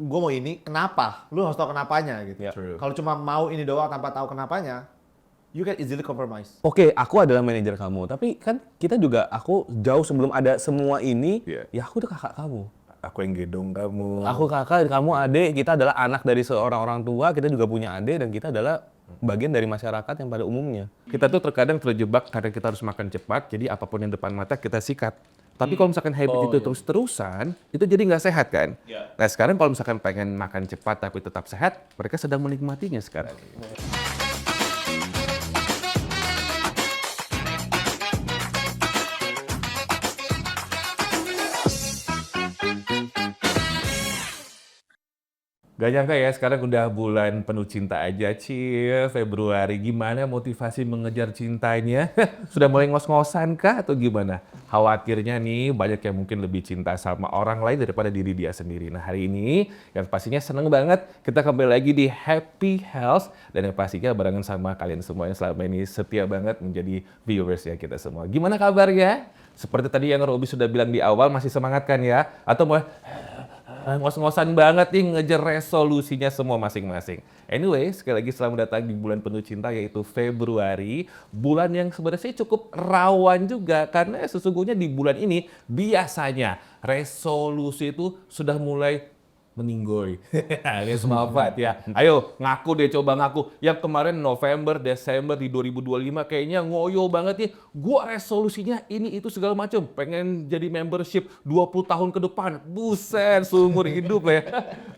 gue mau ini, kenapa? Lu harus tahu kenapanya gitu. True. Kalau cuma mau ini doang tanpa tahu kenapanya, you can easily compromise. Oke, aku adalah manajer kamu, tapi kan kita juga, aku jauh sebelum ada semua ini, ya aku udah kakak kamu. Aku yang gedong kamu. Aku kakak, kamu adik, kita adalah anak dari seorang orang tua, kita juga punya adik, dan kita adalah bagian dari masyarakat yang pada umumnya. Kita tuh terkadang terjebak karena kita harus makan cepat, jadi apapun yang depan mata kita sikat. Tapi kalau misalkan habit itu terus-terusan, itu jadi nggak sehat kan? Nah sekarang kalau misalkan pengen makan cepat tapi tetap sehat, mereka sedang menikmatinya sekarang. Gak nyangka ya, sekarang udah bulan penuh cinta aja, Cil. Februari, gimana motivasi mengejar cintanya? Sudah mulai ngos-ngosan kah atau gimana? Khawatirnya nih, banyak yang mungkin lebih cinta sama orang lain daripada diri dia sendiri. Nah hari ini, yang pastinya seneng banget, kita kembali lagi di Happy Health. Dan yang pastinya barengan sama kalian semua yang selama ini setia banget menjadi viewers ya kita semua. Gimana kabarnya? Seperti tadi yang Robi sudah bilang di awal, masih semangat kan ya? Atau mau ngos-ngosan banget nih ngejar resolusinya semua masing-masing. Anyway, sekali lagi selamat datang di bulan penuh cinta yaitu Februari. Bulan yang sebenarnya cukup rawan juga karena sesungguhnya di bulan ini biasanya resolusi itu sudah mulai meninggoy. Ini semangat ya. Ayo ngaku deh, coba ngaku. Yang kemarin November, Desember di 2025 kayaknya ngoyo banget nih. Gua resolusinya ini itu segala macam. Pengen jadi membership 20 tahun ke depan. Buset, seumur hidup ya.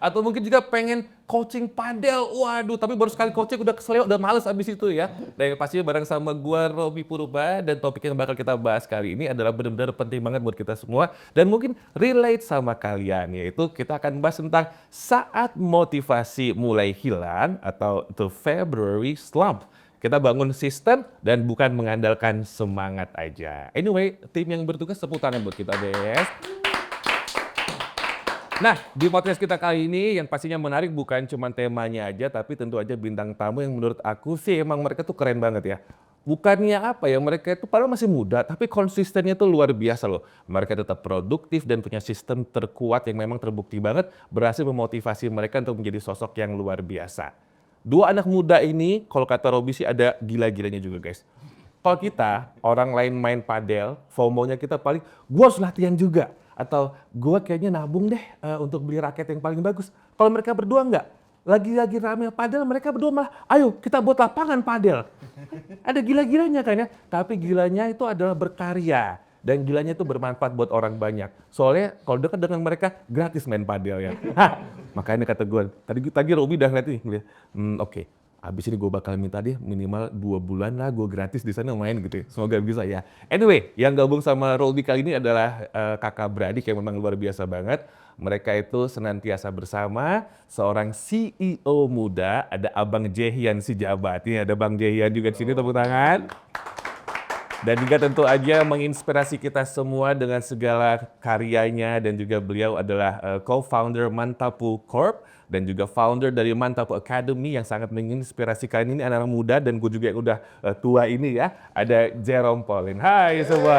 Atau mungkin juga pengen coaching padel. Waduh, tapi baru sekali coaching udah keseleo, udah males abis itu ya. Dan pastinya bareng sama gua Robi Purba, dan topik yang bakal kita bahas kali ini adalah benar-benar penting banget buat kita semua dan mungkin relate sama kalian, yaitu kita akan bahas tentang saat motivasi mulai hilang atau the February slump. Kita bangun sistem dan bukan mengandalkan semangat aja. Anyway, tim yang bertugas tepuk tangan buat kita, Des. Nah, di podcast kita kali ini yang pastinya menarik bukan cuma temanya aja, tapi tentu aja bintang tamu yang menurut aku sih emang mereka tuh keren banget ya. Bukannya apa ya, mereka itu padahal masih muda, tapi konsistennya tuh luar biasa loh. Mereka tetap produktif dan punya sistem terkuat yang memang terbukti banget berhasil memotivasi mereka untuk menjadi sosok yang luar biasa. Dua anak muda ini, kalau kata Robi sih ada gila-gilanya juga guys. Kalau kita, orang lain main padel, FOMO-nya kita paling, gua harus latihan juga. Atau gue kayaknya nabung deh untuk beli raket yang paling bagus. Kalau mereka berdua enggak, lagi rame padel, mereka berdua malah, ayo kita buat lapangan padel. Ada gila-gilanya kan ya, tapi gilanya itu adalah berkarya. Dan gilanya itu bermanfaat buat orang banyak. Soalnya kalau dekat dengan mereka, gratis main padel ya. Makanya kata gue, tadi Robi udah ngeliat nih, oke. Abis ini gue bakal minta dia minimal 2 bulan lah gue gratis di sana main gitu. Semoga bisa ya. Anyway, yang gabung sama Robi kali ini adalah kakak beradik yang memang luar biasa banget. Mereka itu senantiasa bersama seorang CEO muda, ada Abang Jehian Sijabat. Ini ada Bang Jehian juga di sini, tepuk tangan. Dan juga tentu aja menginspirasi kita semua dengan segala karyanya, dan juga beliau adalah co-founder Mantapu Corp dan juga founder dari Mantapu Academy yang sangat menginspirasi kalian ini anak-anak muda dan gue juga yang udah tua ini ya. Ada Jerome Pauline. Hai semua.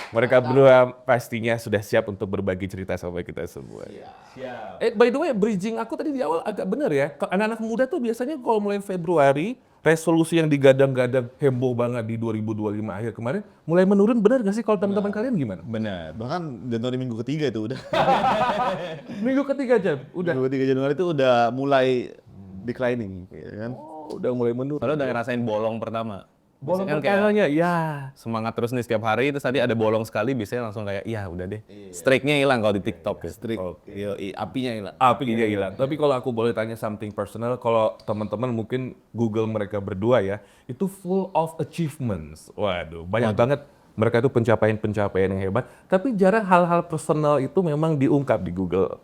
Mereka berdua pastinya sudah siap untuk berbagi cerita sama kita semua. Siap. By the way, bridging aku tadi di awal agak benar ya. Anak-anak muda tuh biasanya kalau mulai Februari, resolusi yang digadang-gadang heboh banget di 2025 akhir kemarin, mulai menurun, benar nggak sih kalau teman-teman kalian gimana? Benar. Bahkan Januari minggu ketiga itu udah. Minggu ketiga aja, udah. Minggu ketiga Januari itu udah mulai declining, ya kan? Oh, udah mulai menurun. Kalau udah ngerasain bolong pertama. Bolong Biasanya kan pertamanya, ya. semangat terus nih setiap hari, terus tadi ada bolong sekali, biasanya langsung kayak, ya udah deh. Streaknya hilang kalau di TikTok ya. Streak, apinya hilang. Apinya hilang. Tapi kalau aku boleh tanya something personal, kalau teman-teman mungkin Google mereka berdua ya, itu full of achievements. Waduh, banyak banget. Mereka itu pencapaian-pencapaian yang hebat, tapi jarang hal-hal personal itu memang diungkap di Google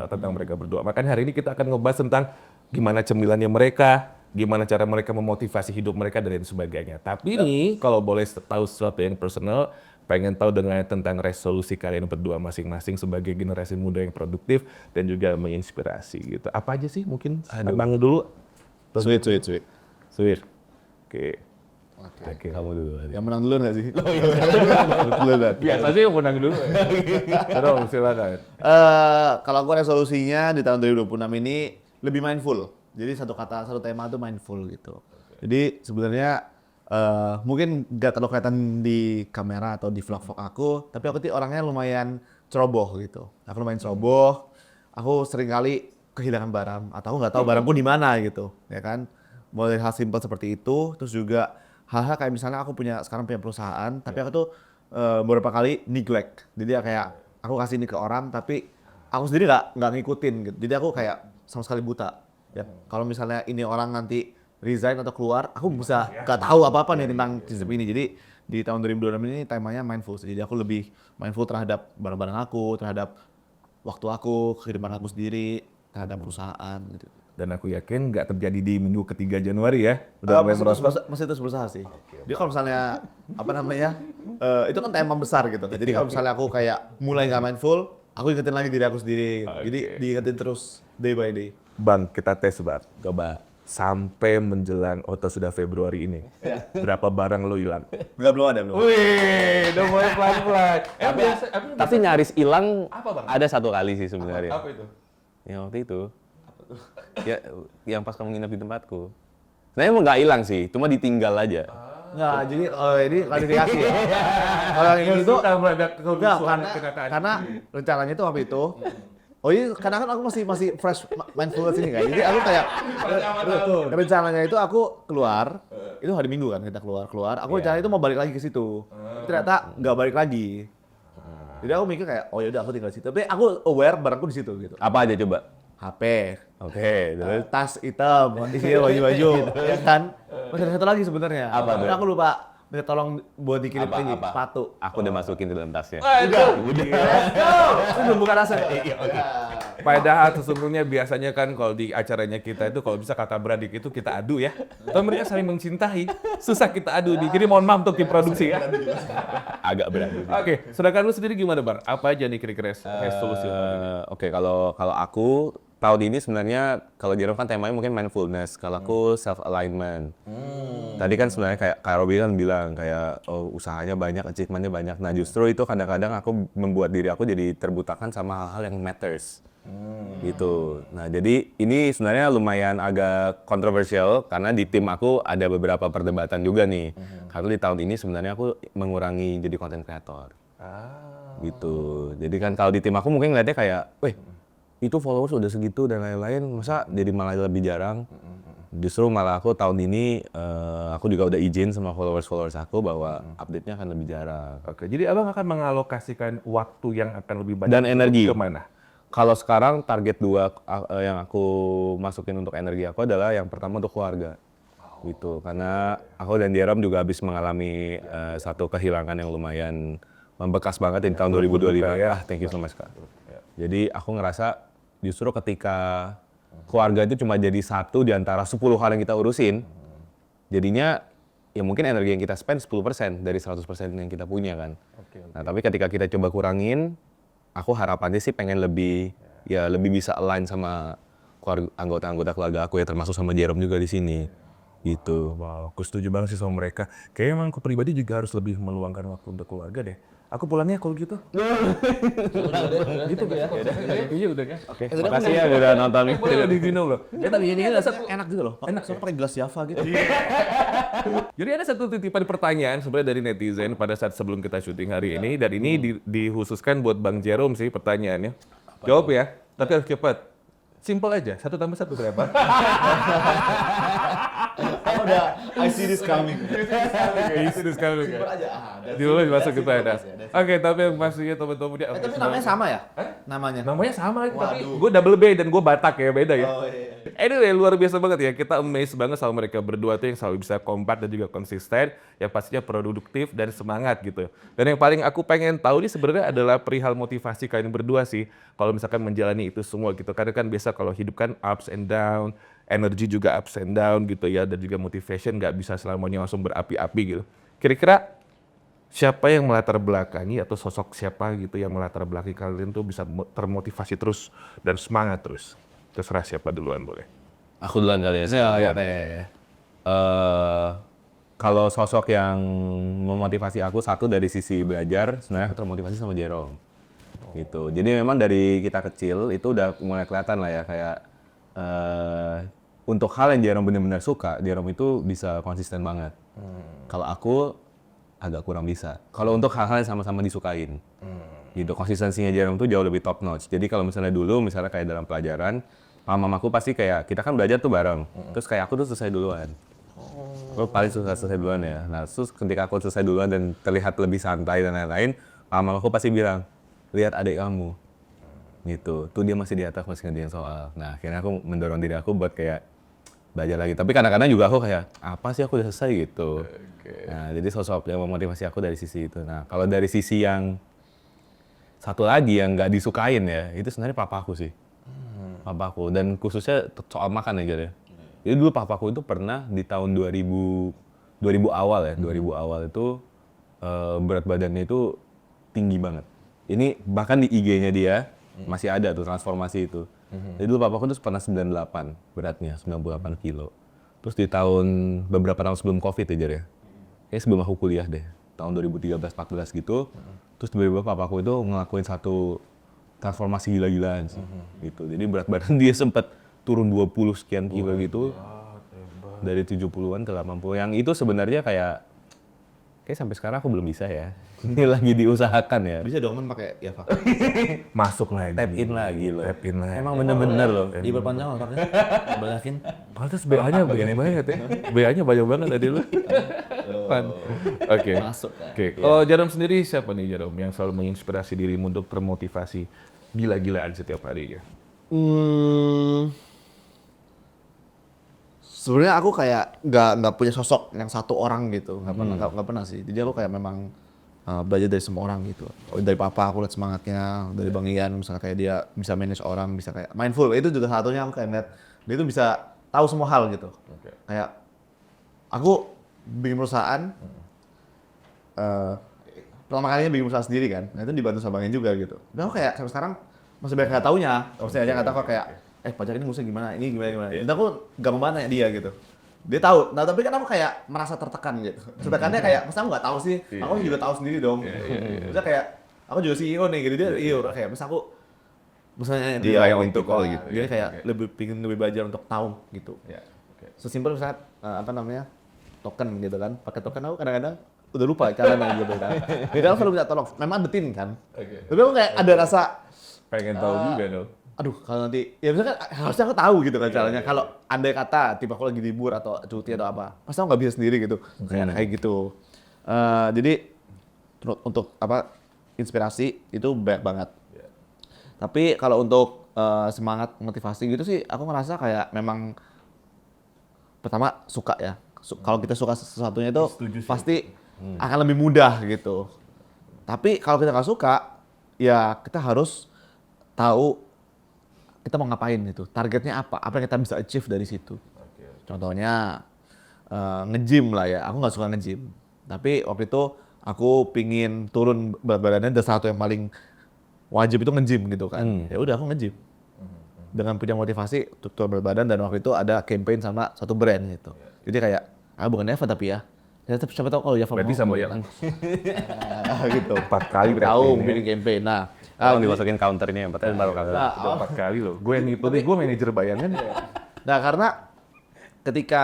tentang mereka berdua. Makanya hari ini kita akan ngebahas tentang gimana cemilannya mereka, gimana cara mereka memotivasi hidup mereka dan lain sebagainya. Tapi nih, kalau boleh tahu sesuatu yang personal, pengen tahu tentang resolusi kalian berdua masing-masing sebagai generasi muda yang produktif dan juga menginspirasi gitu. Apa aja sih mungkin? Abang dulu. Sweet. Sweet. Oke. Oke, kamu dulu. Yang menang dulu nggak sih? Biasa sih yang menang dulu. Terus silakan. Kalau aku resolusinya di tahun 2026 ini lebih mindful. Jadi satu tema itu mindful gitu. Jadi sebenarnya mungkin nggak terlalu kelihatan di kamera atau di vlog-vlog aku, tapi aku tuh orangnya lumayan ceroboh gitu. Aku lumayan ceroboh. Aku sering kali kehilangan barang atau aku nggak tahu barangku di mana gitu, ya kan? Mulai hal simpel seperti itu, terus juga hal-hal kayak misalnya aku sekarang punya perusahaan, tapi aku tuh beberapa kali neglect. Jadi ya kayak aku kasih ini ke orang, tapi aku sendiri nggak ngikutin gitu. Jadi aku kayak sama sekali buta. Ya, kalau misalnya ini orang nanti resign atau keluar, aku bisa nggak tahu apa-apa nih tentang sistem ini. Jadi di tahun 2026 ini temanya mindful. Jadi aku lebih mindful terhadap barang-barang aku, terhadap waktu aku, kehidupan aku sendiri, terhadap perusahaan gitu. Dan aku yakin nggak terjadi di minggu ketiga Januari ya. Udah Masih terus berusaha sih. Dia kalau misalnya itu kan tema besar gitu. Jadi kalau misalnya aku kayak mulai nggak mindful, aku ingetin lagi diri aku sendiri. Jadi diingetin terus day by day. Bang, kita tes Bang. Coba. Sampai menjelang atau sudah Februari ini, berapa barang lo hilang? Belum ada. Wih, udah mulai pelan-pelan. Tapi nyaris hilang ada satu kali sih sebenarnya. Apa itu? Ya waktu itu. Ya, yang pas kamu nginep di tempatku. Sebenarnya emang nggak hilang sih, cuma ditinggal aja. Nggak, jadi ini klarifikasi ya. Kalau yang ini itu enggak, karena rencananya itu waktu itu. Oh iya, karena kan aku masih fresh mindful sini kan. Jadi aku kayak rencananya itu aku keluar, itu hari Minggu kan kita keluar. Aku rencananya itu mau balik lagi ke situ. Ternyata nggak balik lagi. Jadi aku mikir kayak, oh yaudah aku tinggal di situ. Tapi aku aware barangku di situ gitu. Apa aja coba? HP, Oke, terus tas hitam, isinya baju-baju, ya kan? Masih ada satu lagi sebenarnya. Apa tuh? Aku lupa. Minta tolong buat dikirim ini sepatu. Aku udah masukin di dalam tasnya. Udah. Itu belum buka rasa. Padahal sesungguhnya biasanya kan kalau di acaranya kita itu kalau bisa kata beradik itu kita adu ya. Kalau mereka saling mencintai, susah kita adu nih. Jadi mohon maaf untuk tim produksi ya. Agak berat. Oke, sedangkan lu sendiri gimana Bang? Apa aja nih kira-kira resolusi? Oke, kalau aku tahun ini sebenarnya kalau Jerome kan temanya mungkin mindfulness, kalau aku self alignment. Tadi kan sebenarnya kayak Kak Robi kan bilang kayak usahanya banyak, achievementnya banyak. Nah justru itu kadang-kadang aku membuat diri aku jadi terbutakan sama hal-hal yang matters. Gitu. Nah jadi ini sebenarnya lumayan agak kontroversial karena di tim aku ada beberapa perdebatan juga nih. Karena di tahun ini sebenarnya aku mengurangi jadi content creator. Gitu. Jadi kan kalau di tim aku mungkin ngeliatnya kayak, weh itu followers udah segitu dan lain-lain, masa jadi malah lebih jarang. Justru malah aku tahun ini aku juga udah izin sama followers aku bahwa update-nya akan lebih jarang. Oke, jadi abang akan mengalokasikan waktu yang akan lebih banyak Dan energi. kemana? Kalau sekarang target 2 yang aku masukin untuk energi aku adalah yang pertama untuk keluarga. Gitu, karena aku dan Jerome juga habis mengalami satu kehilangan yang lumayan membekas banget di tahun 2025. Ya, thank you so much Kak. Jadi aku ngerasa justru ketika keluarga itu cuma jadi satu di antara 10 hal yang kita urusin, jadinya ya mungkin energi yang kita spend 10% dari 100% yang kita punya kan. Nah tapi ketika kita coba kurangin, aku harapannya sih pengen lebih bisa align sama anggota-anggota keluarga aku ya, termasuk sama Jerome juga di sini. Gitu. Wow, aku setuju banget sih sama mereka. Kayaknya emang aku pribadi juga harus lebih meluangkan waktu untuk keluarga deh. Aku pulangnya kalau gitu. Gitu ya. Iya udah kan. Oke, makasih ya udah nonton nih. Boleh di Vino loh. Tapi ini enak juga loh. Enak soalnya pakai gelas Java gitu. Jadi ada satu titipan pertanyaan sebenarnya dari netizen pada saat sebelum kita syuting hari ini, dan ini dikhususkan buat Bang Jerome sih pertanyaannya. Jawab ya, tapi harus cepat. Simple aja, 1 tambah 1 berapa? I see this coming. Simple aja. Dulu masuk ke sana. Oke, tapi yang pastinya teman-teman dia. Tapi namanya sama ya? Namanya. Namanya sama, tapi gue double B dan gue Batak ya, beda ya. Oh iya. Anyway, luar biasa banget ya. Kita amazed banget sama mereka berdua tuh yang selalu bisa kompak dan juga konsisten, yang pastinya produktif dan semangat gitu. Dan yang paling aku pengen tahu nih sebenarnya adalah perihal motivasi kalian berdua sih. Kalau misalkan menjalani itu semua gitu. Karena kan biasa kalau hidup kan ups and down, energi juga ups and down gitu ya, dan juga motivation nggak bisa selamanya langsung berapi-api gitu. Kira-kira siapa yang melatar belakangi atau sosok siapa gitu yang melatar belakangi kalian tuh bisa termotivasi terus dan semangat terus? Terserah siapa duluan boleh. Aku duluan kali ya. Saya kalau sosok yang memotivasi aku satu dari sisi belajar, sebenarnya aku termotivasi sama Jerome. Gitu. Jadi memang dari kita kecil itu udah mulai kelihatan lah ya kayak untuk hal yang Jerome benar-benar suka, Jerome itu bisa konsisten banget. Kalau aku agak kurang bisa. Kalau untuk hal-hal yang sama-sama disukain. Gitu, konsistensinya Jerome tuh jauh lebih top notch. Jadi kalau misalnya dulu, misalnya kayak dalam pelajaran, mamaku pasti kayak, kita kan belajar tuh bareng. Terus kayak aku tuh selesai duluan. Aku paling suka selesai duluan ya. Nah, terus ketika aku selesai duluan dan terlihat lebih santai dan lain-lain, mamaku pasti bilang, lihat adik kamu. Gitu, tuh dia masih di atas, masih ngerjain soal. Nah, akhirnya aku mendorong diri aku buat kayak belajar lagi. Tapi kadang-kadang juga aku kayak, apa sih aku udah selesai gitu. Nah, jadi sosok yang memotivasi aku dari sisi itu. Nah, kalau dari sisi yang satu lagi yang nggak disukain ya, itu sebenarnya papaku sih. Papaku, dan khususnya soal makan aja ya. Jadi dulu papaku itu pernah di tahun 2000 awal ya, 2000 awal itu berat badannya itu tinggi banget. Ini bahkan di IG-nya dia masih ada tuh transformasi itu. Jadi dulu papaku tuh pernah 98 beratnya, 98 kilo. Terus di beberapa tahun sebelum COVID aja ya, kayak sebelum aku kuliah deh, tahun 2013-14 gitu. Terus tiba-tiba papaku itu ngelakuin satu transformasi gila-gilaan sih, gitu. Jadi berat badan dia sempat turun 20 sekian kilo gitu, dari 70-an ke 80. Yang itu sebenarnya kayak sampai sekarang aku belum bisa ya. Ini lagi diusahakan ya. Bisa dong kan pakai ya Pak. Masuk lagi. Tap in lagi loh. Tap in lagi. Emang bener-bener loh. Diperpanjang otaknya. Banyakin. Pantes BA-nya begini banget ya. BA-nya banyak banget tadi lu. Oke. Masuk ya. Oke. Kalau Jerome sendiri siapa nih Jerome yang selalu menginspirasi dirimu untuk termotivasi gila-gilaan setiap harinya? Sebenarnya aku kayak nggak punya sosok yang satu orang gitu, nggak pernah sih. Jadi aku kayak memang belajar dari semua orang gitu. Dari papa aku lihat semangatnya, dari Bang Ian misalnya kayak dia bisa manage orang, bisa kayak mindful. Itu juga satunya aku kayak lihat dia itu bisa tahu semua hal gitu. Kayak aku bikin perusahaan, pertama kalinya bikin perusahaan sendiri kan, nah itu dibantu sama Bang Ian juga gitu. Dan aku kayak sampai sekarang masih banyak nggak taunya. Maksudnya aja kata kok kayak pajak ini ngurusnya gimana, ini gimana. Dan aku gak membantah dia gitu. Dia tahu, nah tapi kan aku kayak merasa tertekan gitu. Tertekannya kayak, masa aku gak tahu sih, aku juga tahu sendiri dong. Misalnya kayak, aku juga CEO nih gitu, dia CEO. Kayak misalnya aku, misalnya dia yang untuk call gitu. Dia kayak pingin lebih belajar untuk tahu gitu. Sesimpel misalnya, token gitu kan. Pakai token aku kadang-kadang udah lupa caranya gitu kan. Jadi aku selalu minta tolong, memang detin kan. Tapi aku kayak ada rasa, Pengen tahu juga dong. aduh kalau nanti ya misalkan harusnya aku tahu gitu kan caranya. Kalau andai kata tiba aku lagi libur atau cuti atau apa, masa aku nggak bisa sendiri gitu kayak gitu. Jadi untuk inspirasi itu banyak banget. Tapi kalau untuk semangat motivasi gitu sih aku ngerasa kayak memang pertama suka ya. Kalau kita suka sesuatunya itu pasti akan lebih mudah gitu. Tapi kalau kita nggak suka ya kita harus tahu kita mau ngapain itu, targetnya apa yang kita bisa achieve dari situ. Contohnya nge-gym lah ya, aku nggak suka nge-gym. Tapi waktu itu aku pingin turun berat badannya, dan satu yang paling wajib itu nge-gym gitu kan. Ya udah aku nge-gym. Dengan punya motivasi untuk turun berat badan, dan waktu itu ada campaign sama satu brand gitu. Jadi kayak, bukan Eva tapi ya. Ya siapa tahu kalau Java Berarti sama ya. gitu. 4 kali berarti. Tahu bikin campaign. Nah, Kalau dimasukin counternya yang pertama baru kali. Udah 4 kali loh. Gue yang nipu nih, gue manajer bayangan. Nah, karena ketika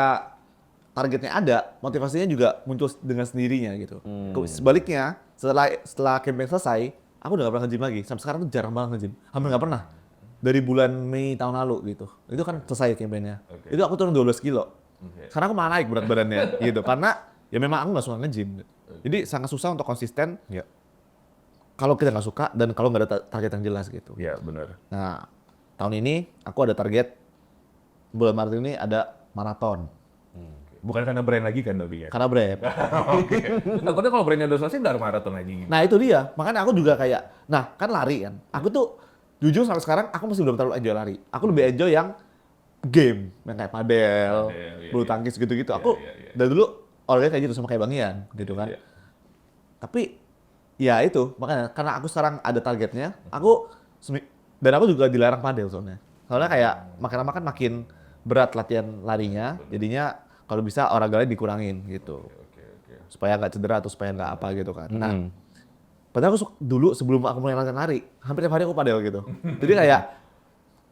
targetnya ada, motivasinya juga muncul dengan sendirinya gitu. Sebaliknya, setelah campaign selesai, aku udah gak pernah nge-gym lagi. Sampai sekarang tuh jarang banget nge-gym. Hampir gak pernah. Dari bulan Mei tahun lalu gitu. Itu kan selesai campaign-nya. Itu aku turun 12 kilo. Sekarang aku malah naik berat badannya gitu. Karena ya memang aku gak suka nge-gym. Jadi sangat susah untuk konsisten. Kalau kita nggak suka dan kalau nggak ada target yang jelas gitu. Iya benar. Nah, tahun ini aku ada target bulan Maret ini ada maraton. Bukan karena brand lagi kan tapi ya? Karena brand. Oke. Takutnya kalau brandnya udah selesai nggak maraton lagi gitu. Nah itu dia, makanya aku juga kayak, kan lari kan. Aku tuh jujur sampai sekarang aku masih belum terlalu enjoy lari. Aku lebih enjoy yang game, yang kayak padel, bulu tangkis gitu-gitu. Aku dari dulu orangnya kayak gitu sama kayak Bang Ian gitu kan. Tapi ya itu, makanya karena aku sekarang ada targetnya, dan aku juga dilarang padel soalnya. Soalnya kayak makin berat latihan larinya, jadinya kalau bisa olahraganya dikurangin gitu. supaya nggak cedera atau supaya nggak apa gitu kan. Nah, padahal aku dulu sebelum aku mulai latihan lari, hampir tiap hari aku padel gitu. Jadi kayak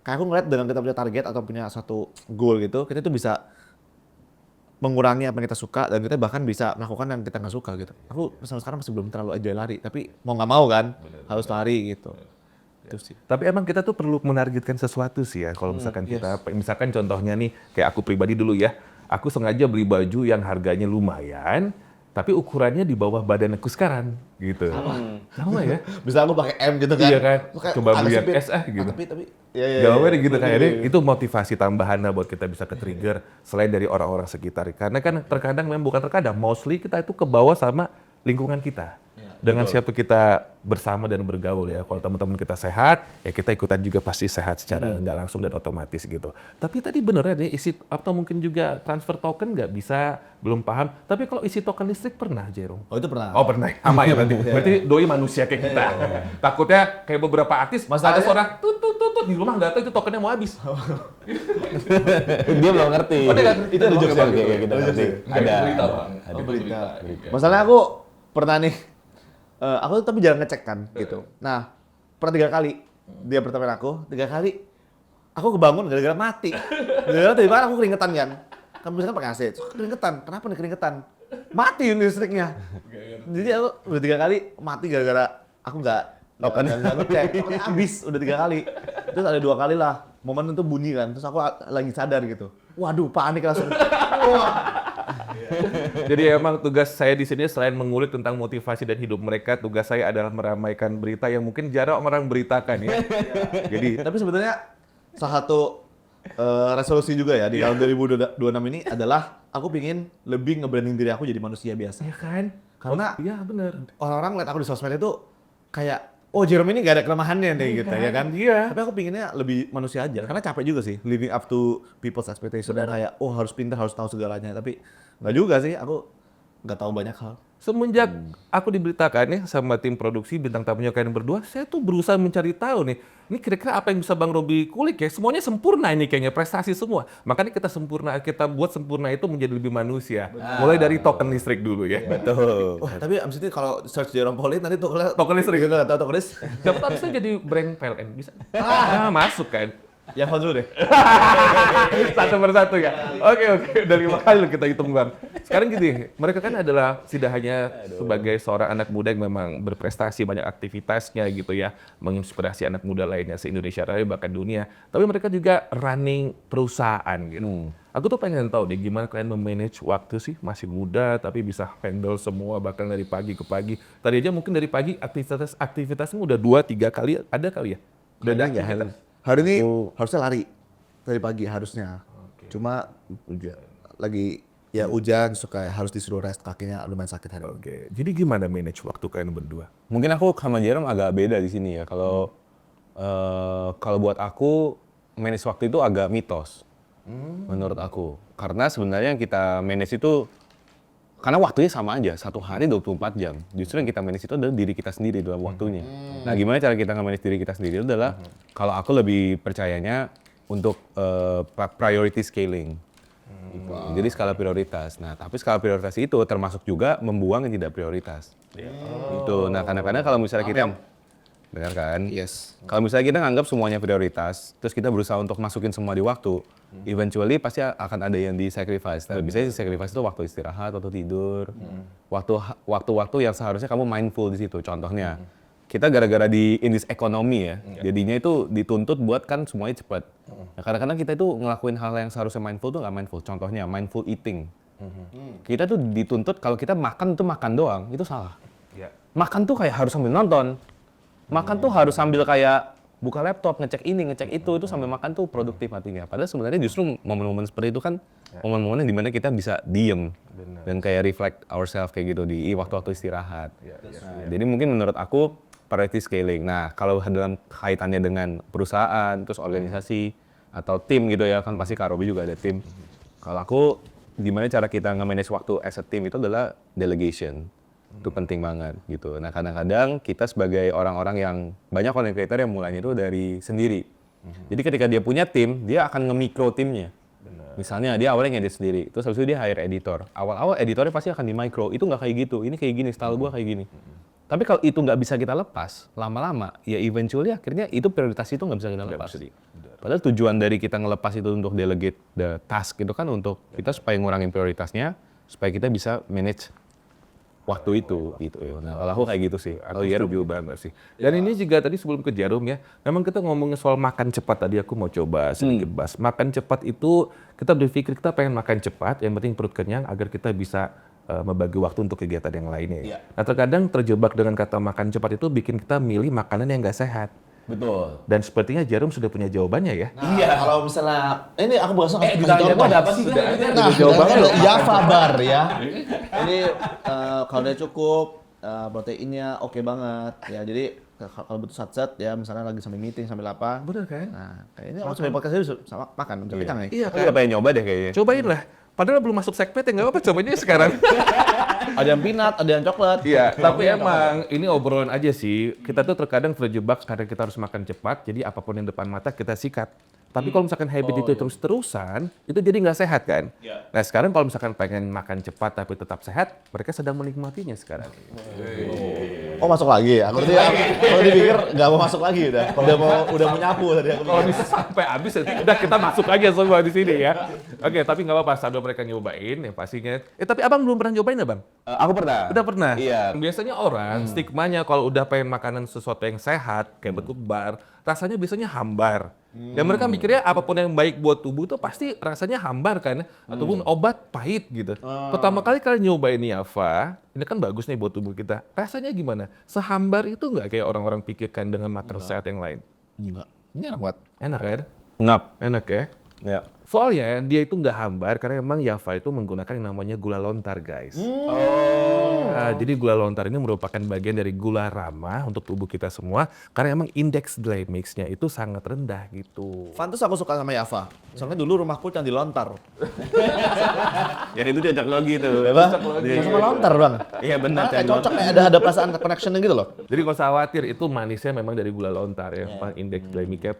aku ngeliat dengan kita punya target atau punya satu goal gitu, kita tuh bisa mengurangi apa yang kita suka dan kita bahkan bisa melakukan yang kita nggak suka gitu. Aku sampai sekarang masih belum terlalu enjoy lari, tapi mau nggak mau kan harus lari gitu. Itu sih. Tapi emang kita tuh perlu menargetkan sesuatu sih ya. Kalau misalkan kita, misalkan contohnya nih, kayak aku pribadi dulu ya, aku sengaja beli baju yang harganya lumayan, tapi ukurannya di bawah badan aku sekarang, gitu. Sama ya? Bisa aku pakai M gitu kan? Iya kan? Lu kayak, Coba beli yang sempit. S gitu. Tapi Jawabannya gitu kan. Jadi itu motivasi tambahan lah buat kita bisa ke-trigger selain dari orang-orang sekitar. Karena kan terkadang, memang bukan terkadang, mostly kita itu ke bawah sama lingkungan kita. Dengan siapa kita bersama dan bergaul ya. Kalau teman-teman kita sehat, ya kita ikutan juga pasti sehat secara nggak langsung dan otomatis gitu. Tapi tadi bener ya, isi atau mungkin juga transfer token nggak bisa, belum paham. Tapi kalau isi token listrik pernah, Jerome? Oh itu pernah. Oh pernah, sama ya berarti. Berarti doi manusia kayak kita. Takutnya kayak beberapa artis, ada seorang tut di rumah nggak tahu itu tokennya mau habis. Dia belum ngerti. Oh, dia nggak ngerti. Itu ada jokes Bang. kayak kita Ada ngerti. jokes. Ada. Ada Berita. Masalahnya aku pernah nih, aku tuh tapi jarang ngecek kan gitu. Nah, pernah 3 kali dia berteman aku, 3 kali aku kebangun gara-gara mati. Gara-gara tiba-tiba aku keringetan kan. Kan biasanya pakai AC, so, keringetan. Kenapa nih keringetan? Mati ini listriknya. Jadi aku udah 3 kali mati gara-gara aku nggak ngecek. Tokennya habis udah 3 kali. Terus ada 2 kali lah momen itu bunyi kan. Terus aku lagi sadar gitu. Waduh, panik langsung. Wah. Jadi emang tugas saya di sini selain mengulik tentang motivasi dan hidup mereka, tugas saya adalah meramaikan berita yang mungkin jarang orang beritakan ya. Jadi Tapi sebenarnya salah satu resolusi juga ya di tahun 2026 ini adalah aku pingin lebih nge-branding diri aku jadi manusia biasa. ya kan? Karena Iya bener. orang-orang lihat aku di sosmed itu kayak, oh Jerome ini gak ada kelemahannya deh gitu ya kan. Iya. Tapi aku pinginnya lebih manusia aja. Karena capek juga sih living up to people's expectation. Dan kayak, oh harus pintar, harus tahu segalanya. Tapi nggak juga sih, aku nggak tahu banyak hal. Semenjak aku diberitakan ya sama tim produksi bintang tamunya kalian berdua, saya tuh berusaha mencari tahu nih, ini kira-kira apa yang bisa Bang Robi kulik ya? Semuanya sempurna ini kayaknya, prestasi semua. Makanya kita buat sempurna itu menjadi lebih manusia. Mulai dari token listrik dulu ya. Betul. Wah, tapi abis itu kalau search Jerome Pauline nanti tuh Token listrik. gitu nggak tahu token listrik. Siapa tahu bisa jadi brand PLN, bisa. Ah, masuk kan. Yang phone dulu deh. Satu persatu ya. Oke, udah 5 kali kita hitung Bang. Sekarang gini, mereka kan adalah tidak hanya sebagai seorang anak muda yang memang berprestasi banyak aktivitasnya gitu ya, menginspirasi anak muda lainnya se-Indonesia Raya bahkan dunia, tapi mereka juga running perusahaan gitu. Aku tuh pengen tahu deh gimana kalian memanage waktu sih, masih muda tapi bisa handle semua bahkan dari pagi ke pagi. Tadi aja mungkin dari pagi aktivitasmu udah 2-3 kali ada kali ya? Udah ada nggak? Hari ini harusnya lari dari pagi harusnya. Cuma lagi ya hujan, suka harus disuruh rest, kakinya lumayan sakit hari ini. Oke, jadi gimana manage waktu kalian berdua? Mungkin aku sama Jerome agak beda di sini ya. Kalau buat aku manage waktu itu agak mitos. Menurut aku. Karena sebenarnya yang kita manage itu karena waktunya sama aja, 1 hari 24 jam. Justru yang kita manage itu adalah diri kita sendiri dalam waktunya. Nah, gimana cara kita nge-manage diri kita sendiri itu adalah kalau aku lebih percayanya untuk priority scaling. Gitu. Jadi skala prioritas. Nah, tapi skala prioritas itu termasuk juga membuang yang tidak prioritas. Gitu. Nah, kadang-kadang kalau misalnya kita dengar kan? Yes. Kalau misalnya kita nganggap semuanya prioritas, terus kita berusaha untuk masukin semua di waktu, eventually pasti akan ada yang di-sacrifice. Nah, biasanya sacrifice itu waktu istirahat, waktu tidur, waktu-waktu yang seharusnya kamu mindful di situ. Contohnya, kita gara-gara in this economy ya, jadinya itu dituntut buat kan semuanya cepat. Nah, kadang-kadang kita itu ngelakuin hal yang seharusnya mindful tuh nggak mindful. Contohnya, mindful eating. Kita tuh dituntut kalau kita makan tuh makan doang, itu salah. Makan tuh kayak harus sambil nonton. Makan tuh harus sambil kayak buka laptop, ngecek ini, ngecek itu sambil makan tuh produktif artinya. Padahal sebenarnya justru momen-momen seperti itu kan momen-momen di mana kita bisa diem dan kayak reflect ourselves kayak gitu di waktu-waktu istirahat. Jadi mungkin menurut aku priority scaling. Nah, kalau dalam kaitannya dengan perusahaan, terus organisasi atau tim gitu ya, kan pasti Kak Robi juga ada tim. Kalau aku gimana cara kita nge-manage waktu as a team itu adalah delegation. Itu penting banget gitu. Nah, kadang-kadang kita sebagai orang-orang yang banyak content creator yang mulainya itu dari sendiri. Jadi ketika dia punya tim, dia akan nge-micro timnya. Misalnya dia awalnya ngedit sendiri, terus habis itu dia hire editor. Awal-awal editornya pasti akan di micro, itu nggak kayak gitu, ini kayak gini, style gua kayak gini. Tapi kalau itu nggak bisa kita lepas, lama-lama ya eventually akhirnya itu prioritas itu nggak bisa kita lepas. Padahal tujuan dari kita ngelepas itu untuk delegate the task itu kan untuk kita supaya ngurangin prioritasnya, supaya kita bisa manage waktu itu gitu. Nah, kalau aku kayak gitu sih. Aku setuju banget sih. Dan ini juga tadi sebelum ke Jarum ya, memang kita ngomongin soal makan cepat tadi aku mau coba sedikit bahas. Makan cepat itu kita berpikir kita pengen makan cepat, yang penting perut kenyang agar kita bisa membagi waktu untuk kegiatan yang lainnya. Ya. Nah terkadang terjebak dengan kata makan cepat itu bikin kita milih makanan yang nggak sehat. Betul. Dan sepertinya Jarum sudah punya jawabannya ya. Nah, iya, kalau misalnya ini aku bahas ditanya ada apa sih? Nah, jawabannya Java Bar ya. Ini kalau udah cukup proteinnya oke banget ya. Jadi kalau butuh satset ya, misalnya lagi sambil meeting sambil apa. Bener kan? Nah, kayaknya kalau sambil podcast ini bisa makan, bisa kenyang ya. Iya Aku juga pengen nyoba deh kayaknya. Cobain lah. Padahal belum masuk segmen ya nggak apa-apa, cobain aja sekarang. Ada yang peanut, ada yang coklat. Iya, tapi emang ini obrolan aja sih. Kita tuh terkadang terjebak karena kita harus makan cepat, jadi apapun yang depan mata kita sikat. Tapi kalau misalkan habit itu terus-terusan, itu jadi nggak sehat kan? Nah sekarang kalau misalkan pengen makan cepat tapi tetap sehat, mereka sedang menikmatinya sekarang. Oh masuk lagi ya? Aku dipikir nggak mau masuk lagi udah mau nyapu tadi aku. Kalau bisa sampai habis, udah kita masuk aja semua di sini ya. Oke, tapi nggak apa-apa, sambil mereka nyobain, yang pastinya. Tapi abang belum pernah nyobain ya bang? Aku pernah. Udah pernah? Iya. Biasanya orang stigmanya kalau udah pengen makanan sesuatu yang sehat, kayak bentuk bar, rasanya biasanya hambar. Dan mereka mikirnya apapun yang baik buat tubuh tuh pasti rasanya hambar kan, ataupun obat pahit gitu. Pertama kali kalian nyobain Java, ini kan bagus nih buat tubuh kita. Rasanya gimana? Sehambar itu nggak kayak orang-orang pikirkan dengan makan sehat yang lain? Enggak. Ini enak banget. Enak kan? Ngap. Enak ya? Ya. Soalnya dia itu nggak hambar karena memang Java itu menggunakan yang namanya gula lontar guys. Nah, jadi gula lontar ini merupakan bagian dari gula ramah untuk tubuh kita semua karena memang indeks glycemicsnya itu sangat rendah gitu. Fantus aku suka sama Java. Soalnya dulu rumahku yang dilontar. Ya itu cocok lagi tuh. Bebas? Sama lontar bang. Iya benar. Kayak cocok, kayak ada perasaan connectionnya gitu loh. Jadi nggak usah khawatir, itu manisnya memang dari gula lontar ya, indeks glycemicnya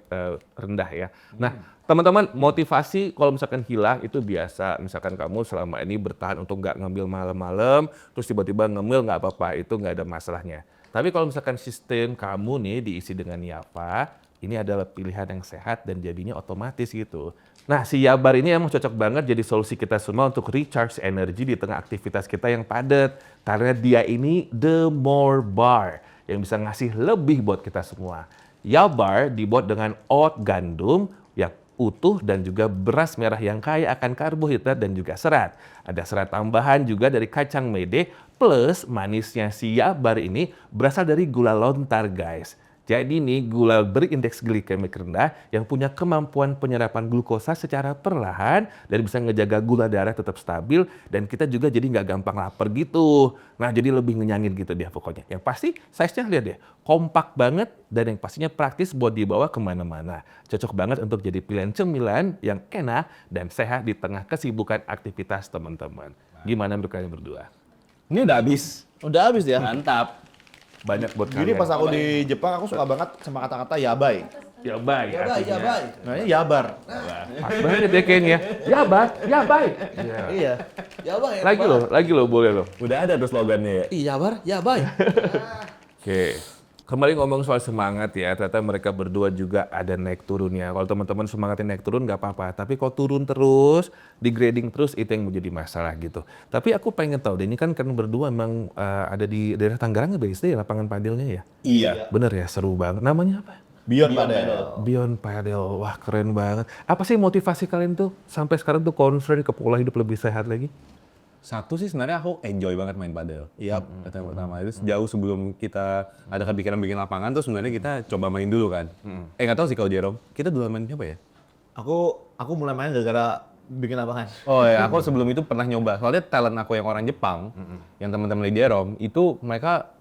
rendah ya. Nah, teman-teman, motivasi kalau misalkan hilang itu biasa. Misalkan kamu selama ini bertahan untuk nggak ngambil malam-malam, terus tiba-tiba ngemil nggak apa-apa, itu nggak ada masalahnya. Tapi kalau misalkan sistem kamu nih diisi dengan Java, ini adalah pilihan yang sehat dan jadinya otomatis gitu. Nah, si Jabar ini emang cocok banget jadi solusi kita semua untuk recharge energi di tengah aktivitas kita yang padat. Karena dia ini the more bar yang bisa ngasih lebih buat kita semua. Jabar dibuat dengan oat gandum yang utuh dan juga beras merah yang kaya akan karbohidrat dan juga serat. Ada serat tambahan juga dari kacang mede, plus manisnya si Jabar ini berasal dari gula lontar guys. Jadi nih gula berindeks glikemik rendah yang punya kemampuan penyerapan glukosa secara perlahan dan bisa ngejaga gula darah tetap stabil dan kita juga jadi nggak gampang lapar gitu. Nah jadi lebih ngenyangin gitu dia pokoknya. Yang pasti size-nya lihat deh, kompak banget dan yang pastinya praktis buat dibawa kemana-mana. Cocok banget untuk jadi pilihan cemilan yang enak dan sehat di tengah kesibukan aktivitas teman-teman. Gimana menurut kalian berdua? Ini udah habis. Udah habis ya. Mantap. Banyak buat Jadi kalian. pas aku di Jepang aku suka banget sama kata-kata yabai. Yabai. artinya. Nah ini yabar. Pas banget ya kayaknya. Yabai, yabai. Iya. Yabai. Lagi lo, boleh lo. Udah ada tuh slogannya ya. Iya yabar, yabai. Oke. Kembali ngomong soal semangat ya, ternyata mereka berdua juga ada naik turunnya. Kalau teman-teman semangatnya naik turun nggak apa-apa, tapi kalau turun terus, degrading terus itu yang menjadi masalah gitu. Tapi aku pengen tahu deh, ini kan kalian berdua emang ada di daerah Tangerang ya BSD ya, lapangan padelnya ya? Iya. Bener ya, seru banget. Namanya apa? Beyond Padel. Beyond Padel. Wah keren banget. Apa sih motivasi kalian tuh sampai sekarang tuh concern ke pola hidup lebih sehat lagi? Satu sih sebenarnya aku enjoy banget main padel. Iya. Itu yang pertama. Itu jauh sebelum kita ada kepikiran bikin lapangan tuh sebenarnya kita coba main dulu kan. Nggak tahu sih kalau Jerome, kita dulu main apa ya? Aku mulai main gara-gara bikin lapangan. Oh ya, aku sebelum itu pernah nyoba. Soalnya talent aku yang orang Jepang, yang teman-teman di Jerome, itu mereka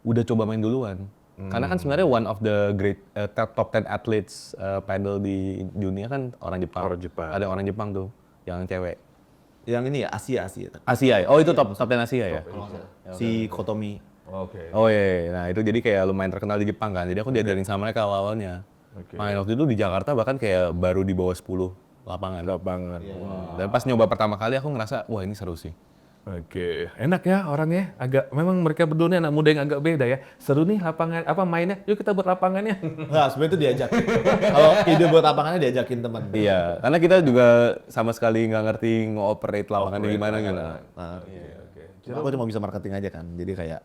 udah coba main duluan. Karena kan sebenarnya one of the great top 10 athletes paddle di dunia kan orang Jepang. Orang Jepang. Ada orang Jepang tuh yang cewek. Yang ini ya Asia. Asia ya? Oh itu top 10 Asia ya? Si Kotomi. Oke. Oh iya, nah itu jadi kayak lumayan terkenal di Jepang kan. Jadi aku diajarin sama mereka awalnya. Main waktu itu di Jakarta bahkan kayak baru di bawah 10 lapangan. Lapangan. Dan pas nyoba pertama kali aku ngerasa wah ini seru sih. Oke, enak ya orangnya. Memang mereka berdua nih anak muda yang agak beda ya. Seru nih lapangan, mainnya. Yuk kita buat lapangannya. Enggak, sebenarnya itu diajak. Kalau ide buat lapangannya diajakin teman. Iya, karena kita juga sama sekali nggak ngerti ngoperate lapangannya gimana gitu. Nah, cuma aku cuma bisa marketing aja kan. Jadi kayak,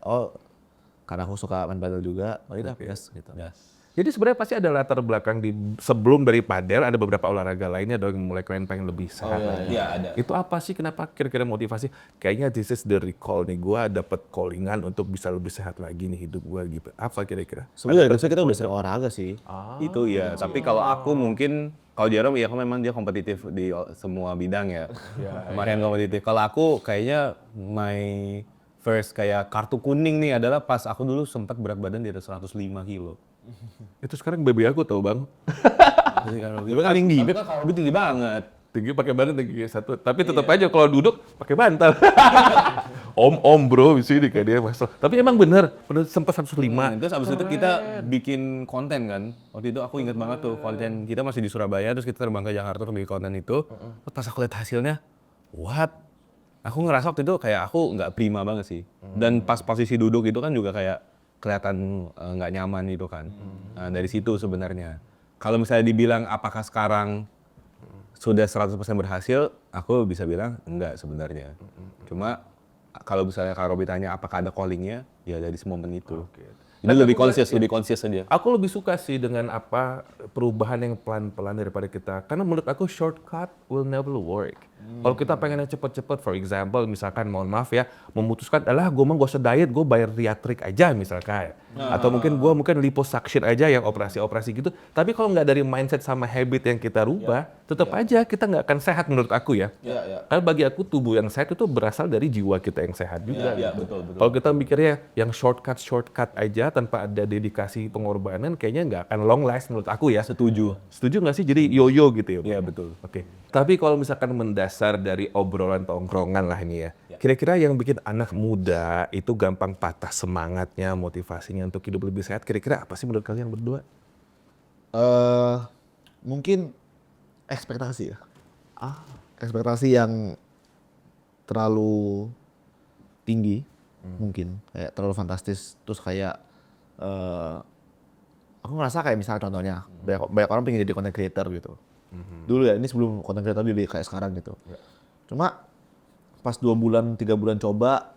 karena aku suka main padel juga, udah gas gitu. Jadi sebenarnya pasti ada latar belakang sebelum dari padel ada beberapa olahraga lainnya dong yang mulai kalian pengen lebih sehat. Iya ada. Itu apa sih, kenapa kira-kira motivasi? Kayaknya this is the recall nih, gue dapet callingan untuk bisa lebih sehat lagi nih hidup gue gitu. Apa kira-kira? Sebenarnya dari kecil kita udah sering olahraga sih. Itu ya, tapi kalau aku mungkin kalau Jerome ya memang dia kompetitif di semua bidang ya. Lumayan kompetitif. Kalau aku kayaknya my first kayak kartu kuning nih adalah pas aku dulu sempat berat badan di atas 105 kilo. Itu sekarang baby aku tau bang. Tapi kan tinggi. Tapi kan kalau tinggi banget. Tinggi pakai badan tinggi satu, tapi tetap aja kalau duduk pakai bantal. Om bro di sini kayak dia masuk. Tapi emang bener sempat 105. Terus abis itu kita bikin konten kan. Waktu itu aku inget banget tuh konten kita masih di Surabaya, terus kita terbang ke Jakarta untuk bikin konten itu. Terus pas aku lihat hasilnya, what? Aku ngerasa waktu itu kayak aku nggak prima banget sih. Dan pas posisi duduk itu kan juga kayak kelihatan nggak nyaman itu kan. Nah, dari situ sebenarnya. Kalau misalnya dibilang apakah sekarang sudah 100% berhasil, aku bisa bilang enggak sebenarnya. Cuma kalau misalnya Kak Robi tanya apakah ada callingnya, ya dari momen itu. Ini lebih conscious aja. Aku lebih suka sih dengan perubahan yang pelan-pelan daripada kita. Karena menurut aku shortcut will never work. Kalau kita pengen yang cepet-cepet, for example, misalkan mohon maaf ya, memutuskan, gue mah gak usah diet, gue bayar bariatrik aja misalkan. Atau mungkin gue liposuction aja yang operasi-operasi gitu. Tapi kalau nggak dari mindset sama habit yang kita rubah, tetap aja kita nggak akan sehat menurut aku ya. Karena bagi aku tubuh yang sehat itu berasal dari jiwa kita yang sehat juga. Betul. Kalau kita mikirnya yang shortcut aja tanpa ada dedikasi pengorbanan, kayaknya nggak akan long last menurut aku ya. Setuju. Setuju nggak sih? Jadi yo-yo gitu ya? Iya betul. Oke. Tapi kalau misalkan mendasar dari obrolan tongkrongan lah ini ya, kira-kira yang bikin anak muda itu gampang patah semangatnya, motivasinya untuk hidup lebih sehat, kira-kira apa sih menurut kalian berdua? Mungkin ekspektasi ya. Ekspektasi yang terlalu tinggi, mungkin kayak terlalu fantastis. Terus kayak aku ngerasa kayak misalnya contohnya banyak orang pengen jadi content creator gitu. Dulu ya, ini sebelum content creator jadi kayak sekarang gitu. Cuma pas 2 bulan, 3 bulan coba,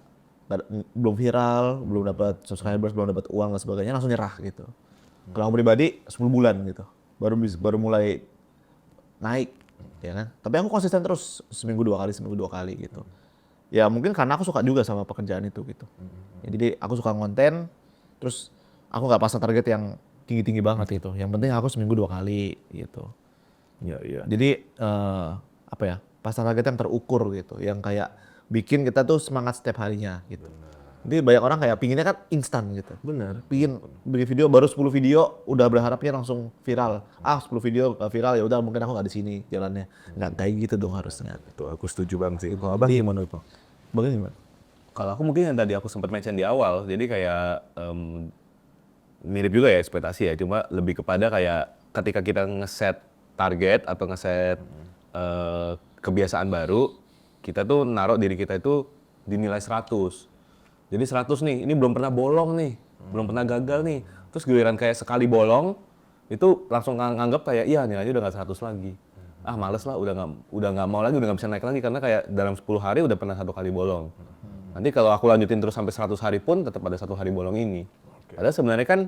belum viral, belum dapat subscribers, belum dapat uang dan sebagainya, langsung nyerah gitu. Kalau aku pribadi 10 bulan gitu, baru mulai naik, ya kan. Tapi aku konsisten terus seminggu 2 kali gitu. Ya mungkin karena aku suka juga sama pekerjaan itu gitu. Ya, jadi aku suka konten, terus aku nggak pasang target yang tinggi-tinggi banget itu. Yang penting aku seminggu 2 kali gitu. Iya. Jadi pasang target yang terukur gitu, yang kayak bikin kita tuh semangat setiap harinya gitu. Jadi banyak orang kayak pinginnya kan instan gitu. Benar. Bikin video baru 10 video udah berharapnya langsung viral. 10 video viral ya udah mungkin aku nggak di sini jalannya. Nggak kayak gitu dong harusnya. Tuh aku setuju banget sih. Kalau abang gimana itu? Bagaimana? Kalau aku mungkin yang tadi aku sempat mention di awal, jadi kayak mirip juga ya ekspektasi ya, cuma lebih kepada kayak ketika kita ngeset target atau ngeset kebiasaan baru, kita tuh naruh diri kita itu dinilai 100. Jadi 100 nih, ini belum pernah bolong nih, belum pernah gagal nih. Terus giliran kayak sekali bolong, itu langsung nganggap kayak iya nilainya udah nggak 100 lagi. Males lah, udah nggak mau lagi, udah nggak bisa naik lagi karena kayak dalam 10 hari udah pernah 1 kali bolong. Nanti kalau aku lanjutin terus sampai 100 hari pun tetap ada 1 hari bolong ini. Padahal sebenarnya kan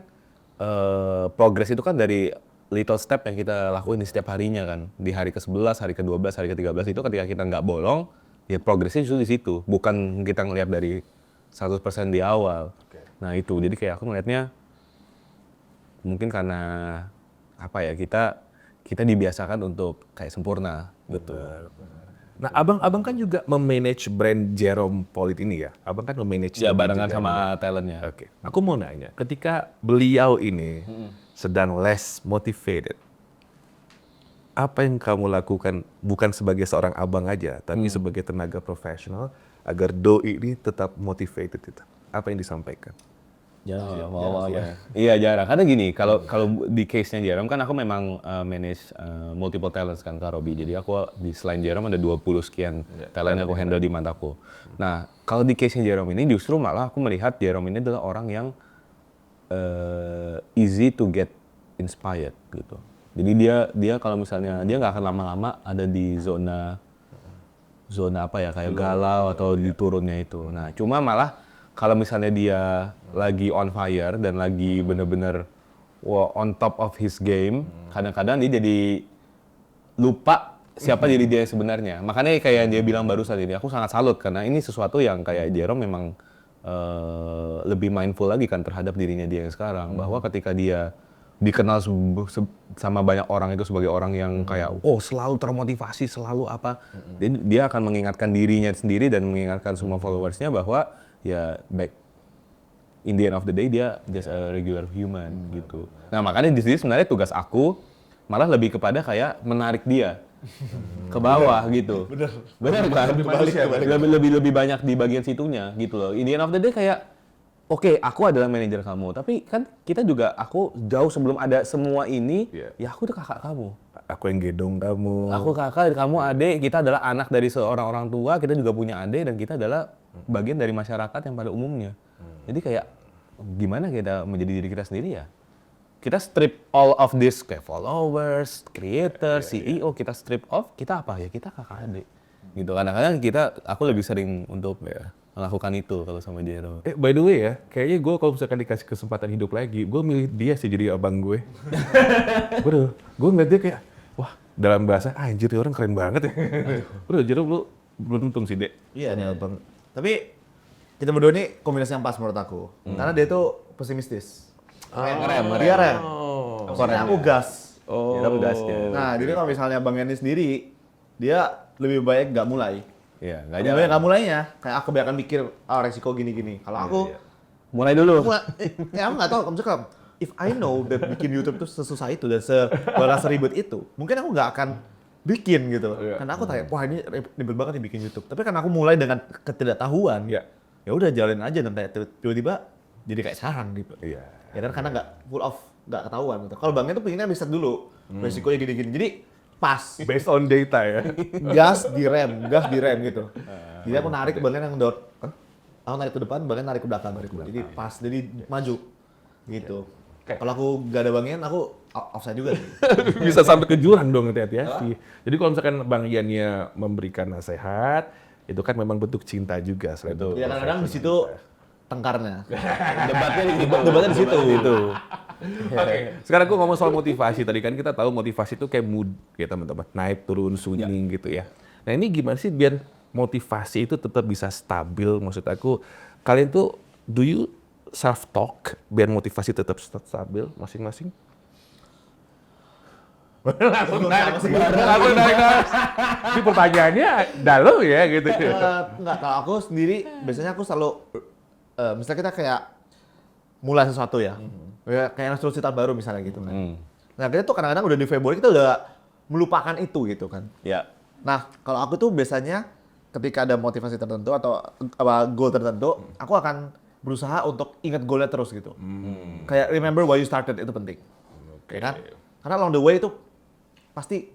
progres itu kan dari little step yang kita lakuin di setiap harinya kan. Di hari ke-11, hari ke-12, hari ke-13 itu ketika kita nggak bolong, ya progresnya justru di situ. Bukan kita ngelihat dari 100% di awal. Nah itu, jadi kayak aku ngelihatnya mungkin karena kita dibiasakan untuk kayak sempurna. Betul. Nah, abang kan juga memanage brand Jerome Polite ini ya. Abang kan memanage Ya barengan sama talentnya. Oke. Aku mau nanya, ketika beliau ini sedang less motivated, apa yang kamu lakukan bukan sebagai seorang abang aja, tapi sebagai tenaga profesional agar doi ini tetap motivated itu? Apa yang disampaikan? Jarang ya. Iya jarang. Karena gini, kalau di case-nya Jerome kan aku memang manage multiple talents kan Kak Robi. Jadi aku di selain Jerome ada 20 sekian talent yang aku handle di mataku. Nah, kalau di case-nya Jerome ini justru malah aku melihat Jerome ini adalah orang yang easy to get inspired gitu. Jadi dia kalau misalnya dia nggak akan lama-lama ada di zona apa ya kayak galau atau di turunnya itu. Nah, cuma malah kalau misalnya dia lagi on fire dan lagi bener-bener on top of his game, kadang-kadang dia jadi lupa siapa diri dia sebenarnya. Makanya kayak yang dia bilang barusan ini, aku sangat salut karena ini sesuatu yang kayak Jerome memang lebih mindful lagi kan terhadap dirinya dia yang sekarang. Bahwa ketika dia dikenal sama banyak orang itu sebagai orang yang kayak selalu termotivasi, selalu apa. Dia akan mengingatkan dirinya sendiri dan mengingatkan semua followersnya bahwa ya back in the end of the day dia just a regular human gitu. Nah makanya di sini sebenarnya tugas aku malah lebih kepada kayak menarik dia ke bawah gitu. Bener kan? Lebih banyak di bagian situnya gitu loh. In the end of the day kayak oke, aku adalah manajer kamu, tapi kan kita juga, aku jauh sebelum ada semua ini, ya aku tuh kakak kamu. Aku yang gedong kamu. Aku kakak, kamu adik, kita adalah anak dari seorang orang tua, kita juga punya adik, dan kita adalah bagian dari masyarakat yang pada umumnya. Jadi kayak, gimana kita menjadi diri kita sendiri ya? Kita strip all of this, kayak followers, creator, CEO, kita strip off, kita apa ya? Kita kakak adik. Gitu, kadang-kadang aku lebih sering untuk melakukan itu kalau sama dia. By the way ya, kayaknya gue kalau misalkan dikasih kesempatan hidup lagi, gue milih dia sih jadi abang gue. Gue ngeliat dia kayak, wah dalam bahasa, anjir dia orang keren banget ya. Jadi lu beruntung sih, Dek. Iya nih abang. Tapi kita berdua ini kombinasi yang pas menurut aku. Karena dia tuh pesimistis. Dia rem. Maksudnya aku gas. Kita gasnya. Nah, jadi kalau misalnya Bang Yani sendiri, dia lebih baik nggak mulai. Iya, nggak Lebih baik nggak mulainya. Kayak aku kebanyakan mikir, resiko gini-gini. Kalau aku, mulai dulu. aku nggak tahu. Misalkan, if I know that bikin YouTube itu sesusah itu dan seribet itu, mungkin aku nggak akan bikin gitu. Karena aku tanya, wah ini ribet banget nih bikin YouTube. Tapi karena aku mulai dengan ketidaktahuan, ya udah jalanin aja dan tiba-tiba jadi kayak sekarang gitu. Iya. Ya kan karena nggak full off, nggak ketahuan gitu. Kalau Bangnya tuh pengennya riset dulu, resikonya gini-gini. Jadi pas. Based on data ya. gas di rem gitu. Jadi aku narik Bangnya yang aku narik ke depan, Bangnya narik ke belakang. Jadi pas, jadi maju gitu. Kalau aku nggak ada Bangnya, aku offside juga. Bisa sampai ke jurang dong, hati-hati. Jadi kalau misalkan Bang Iannya memberikan nasihat, itu kan memang bentuk cinta juga. Ya kadang-kadang di situ tengkarnya. Debatnya di situ. Oke, sekarang gue ngomong soal motivasi. Tadi kan kita tahu motivasi itu kayak mood, ya teman-teman, naik turun swing gitu ya. Nah ini gimana sih biar motivasi itu tetap bisa stabil? Maksud aku, kalian tuh do you self talk biar motivasi tetap stabil masing-masing? Langsung narik. Ini pertanyaannya dalam ya gitu. Enggak, kalau aku sendiri biasanya aku selalu misalnya kita kayak mulai sesuatu ya. Kayak instruksi tahap baru misalnya gitu kan. Nah, kita tuh kadang-kadang udah di Februari kita udah melupakan itu gitu kan. Ya. Nah, kalau aku tuh biasanya ketika ada motivasi tertentu atau goal tertentu, aku akan berusaha untuk ingat goalnya terus gitu. Kayak remember why you started itu penting. Ya kan? Karena along the way itu pasti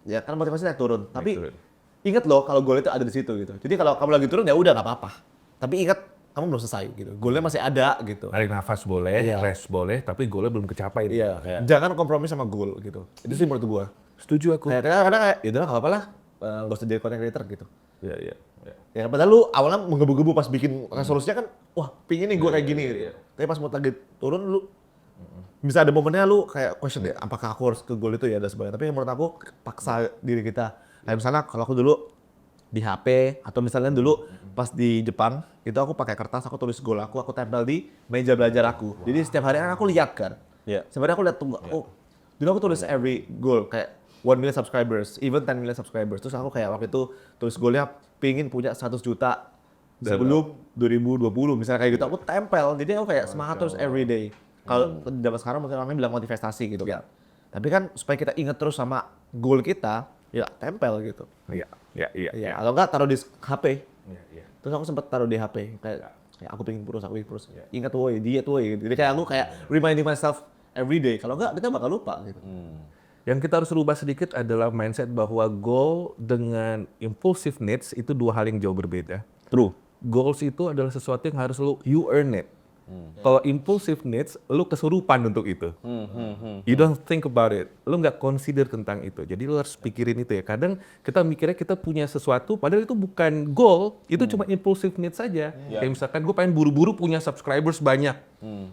ya kan motivasi naik turun. Tapi ingat loh kalau goal itu ada di situ gitu. Jadi kalau kamu lagi turun ya udah nggak apa-apa. Tapi ingat kamu belum selesai gitu. Goalnya masih ada gitu. Tarik nafas boleh, rest boleh, tapi goalnya belum kecapai. Iya. Jangan kompromi sama goal gitu. Itu sih menurut gua. Setuju aku. Kadang-kadang kayak, ya udah nggak apa-apa lah. Nggak usah jadi content creator gitu. Iya. Ya padahal lu awalnya menggebu-gebu pas bikin resolusinya kan, wah pingin nih gua kayak gini. Tapi pas mau lagi turun lu bisa ada momennya lu kayak question deh, apakah aku harus ke goal itu ya dan sebagainya. Tapi menurut aku paksa diri kita. Kayak misalnya kalau aku dulu di HP atau misalnya dulu pas di Jepang itu aku pakai kertas, aku tulis goal aku tempel di meja belajar aku. Jadi setiap hari kan aku lihat kan. Sebenarnya aku lihat tuh, dulu aku tulis every goal kayak 1 million subscribers, even 10 million subscribers. Terus aku kayak waktu itu tulis goalnya pingin punya 100 juta sebelum 2020 misalnya kayak gitu. Aku tempel, jadi aku kayak semangat terus every day. Kalau zaman sekarang mungkin orang bilang motivasi gitu kan. Tapi kan supaya kita ingat terus sama goal kita, ya tempel gitu. Iya. Atau enggak taruh di HP. Terus aku sempat taruh di HP. Kayak Kayak aku pengen kurus. Ingat woi, diet woi. Jadi kayak aku kayak reminding myself every day. Kalau enggak kita bakal lupa gitu. Yang kita harus rubah sedikit adalah mindset bahwa goal dengan impulsive needs itu dua hal yang jauh berbeda. True. Goals itu adalah sesuatu yang harus you earn it. Kalau impulsive needs, lu kesurupan untuk itu. You don't think about it. Lu nggak consider tentang itu. Jadi lu harus pikirin itu ya. Kadang kita mikirnya kita punya sesuatu, padahal itu bukan goal, itu cuma impulsive needs saja. Kayak misalkan gue pengen buru-buru punya subscribers banyak.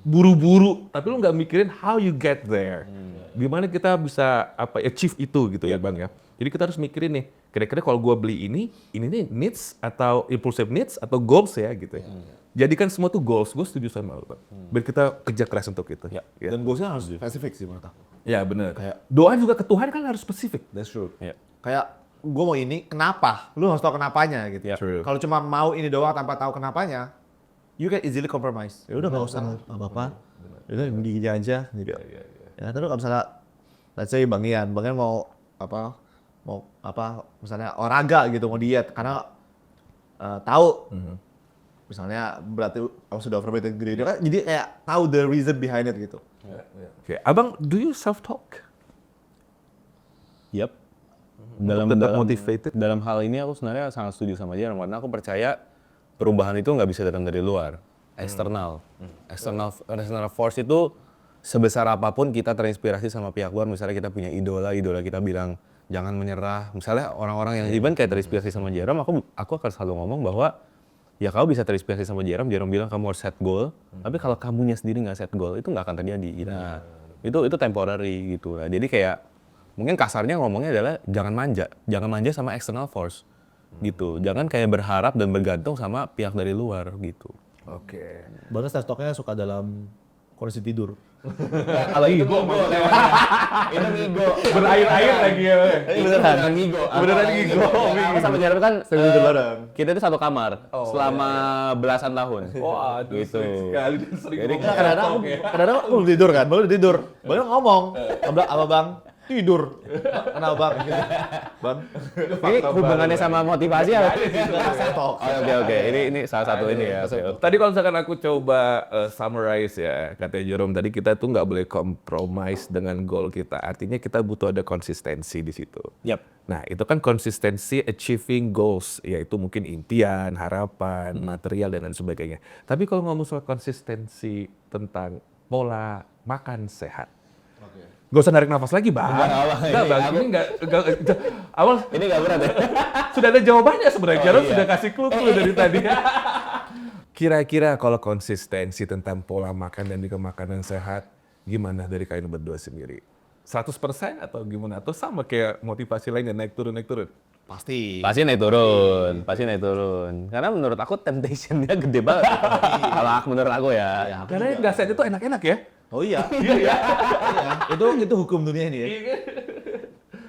Buru-buru, tapi lu nggak mikirin how you get there. Gimana kita bisa achieve itu gitu ya Bang ya. Jadi kita harus mikirin nih, kira-kira kalau gue beli ini nih needs atau impulsive needs atau goals ya gitu ya. Jadikan semua tuh goals, gue setuju sama lu Bang. Biar kita kerja keras untuk itu. Ya. Dan goalsnya harus spesifik sih menurut aku. Ya benar. Kayak doa juga ke Tuhan kan harus spesifik. That's true. Ya. Kayak gue mau ini, kenapa? Lu harus tahu kenapanya gitu. Yeah. True. Kalau cuma mau ini doang tanpa tahu kenapanya, you can easily compromise. Ya udah nggak usah apa-apa. Ya udah gini aja gitu. Ya terus kalau misalnya, let's say Bang Ian mau misalnya olahraga gitu, mau diet karena tahu misalnya berarti aku sudah overweight dan gede, kan jadi kayak tahu the reason behind it gitu. Oke, Abang, do you self-talk? Yep. Tetap motivated? Dalam hal ini aku sebenarnya sangat setuju sama dia, karena aku percaya perubahan itu nggak bisa datang dari luar, eksternal. External force itu sebesar apapun kita terinspirasi sama pihak luar, misalnya kita punya idola kita bilang jangan menyerah. Misalnya orang-orang yang even kayak terinspirasi sama Jerome, aku akan selalu ngomong bahwa ya kamu bisa terinspirasi sama Jerome bilang kamu harus set goal, tapi kalau kamunya sendiri nggak set goal itu nggak akan terjadi. Nah, itu temporary gitu. Nah, jadi kayak mungkin kasarnya ngomongnya adalah jangan manja sama external force gitu. Jangan kayak berharap dan bergantung sama pihak dari luar gitu. Oke. Bahkan self-talknya suka dalam kondisi tidur. Kalau itu itu ngigo. Berair-air lagi ya. Beneran ngigo. Beneran ngigo. Aku sama Jerome kan tidur bareng. kita itu satu kamar selama belasan tahun. Oh, aduh, gitu. sekali dan sering Jadi ngomong Kadang-kadang aku belum tidur kan, baru tidur. Baru ngomong, apa Bang? Tidur. Kenapa Bang? Bang? Ini hubungannya sama motivasi apa? Self-talk. Oke. Ini salah satu ini ya. Oke. Tadi kalau misalkan aku coba summarize ya, kata Jerome tadi kita tuh nggak boleh compromise dengan goal kita. Artinya kita butuh ada konsistensi di situ. Yap. Nah, itu kan konsistensi achieving goals, yaitu mungkin impian, harapan, material, dan lain sebagainya. Tapi kalau ngomong soal konsistensi tentang pola makan sehat, gak usah narik nafas lagi, Bang. Enggak, Bang. Ini enggak awal Ini nggak berat ya? sudah ada jawabannya sebenarnya. Jerome sudah kasih clue dari tadi. Kira-kira kalau konsistensi tentang pola makan dan juga makanan sehat, gimana dari kalian berdua sendiri? 100% atau gimana? Atau sama kayak motivasi lainnya naik turun? Pasti. Pasti naik turun. Karena menurut aku temptation-nya gede banget. Menurut aku ya. Karena yang nggak sehat itu enak-enak ya. Oh iya. Iya. Itu hukum dunia ini ya.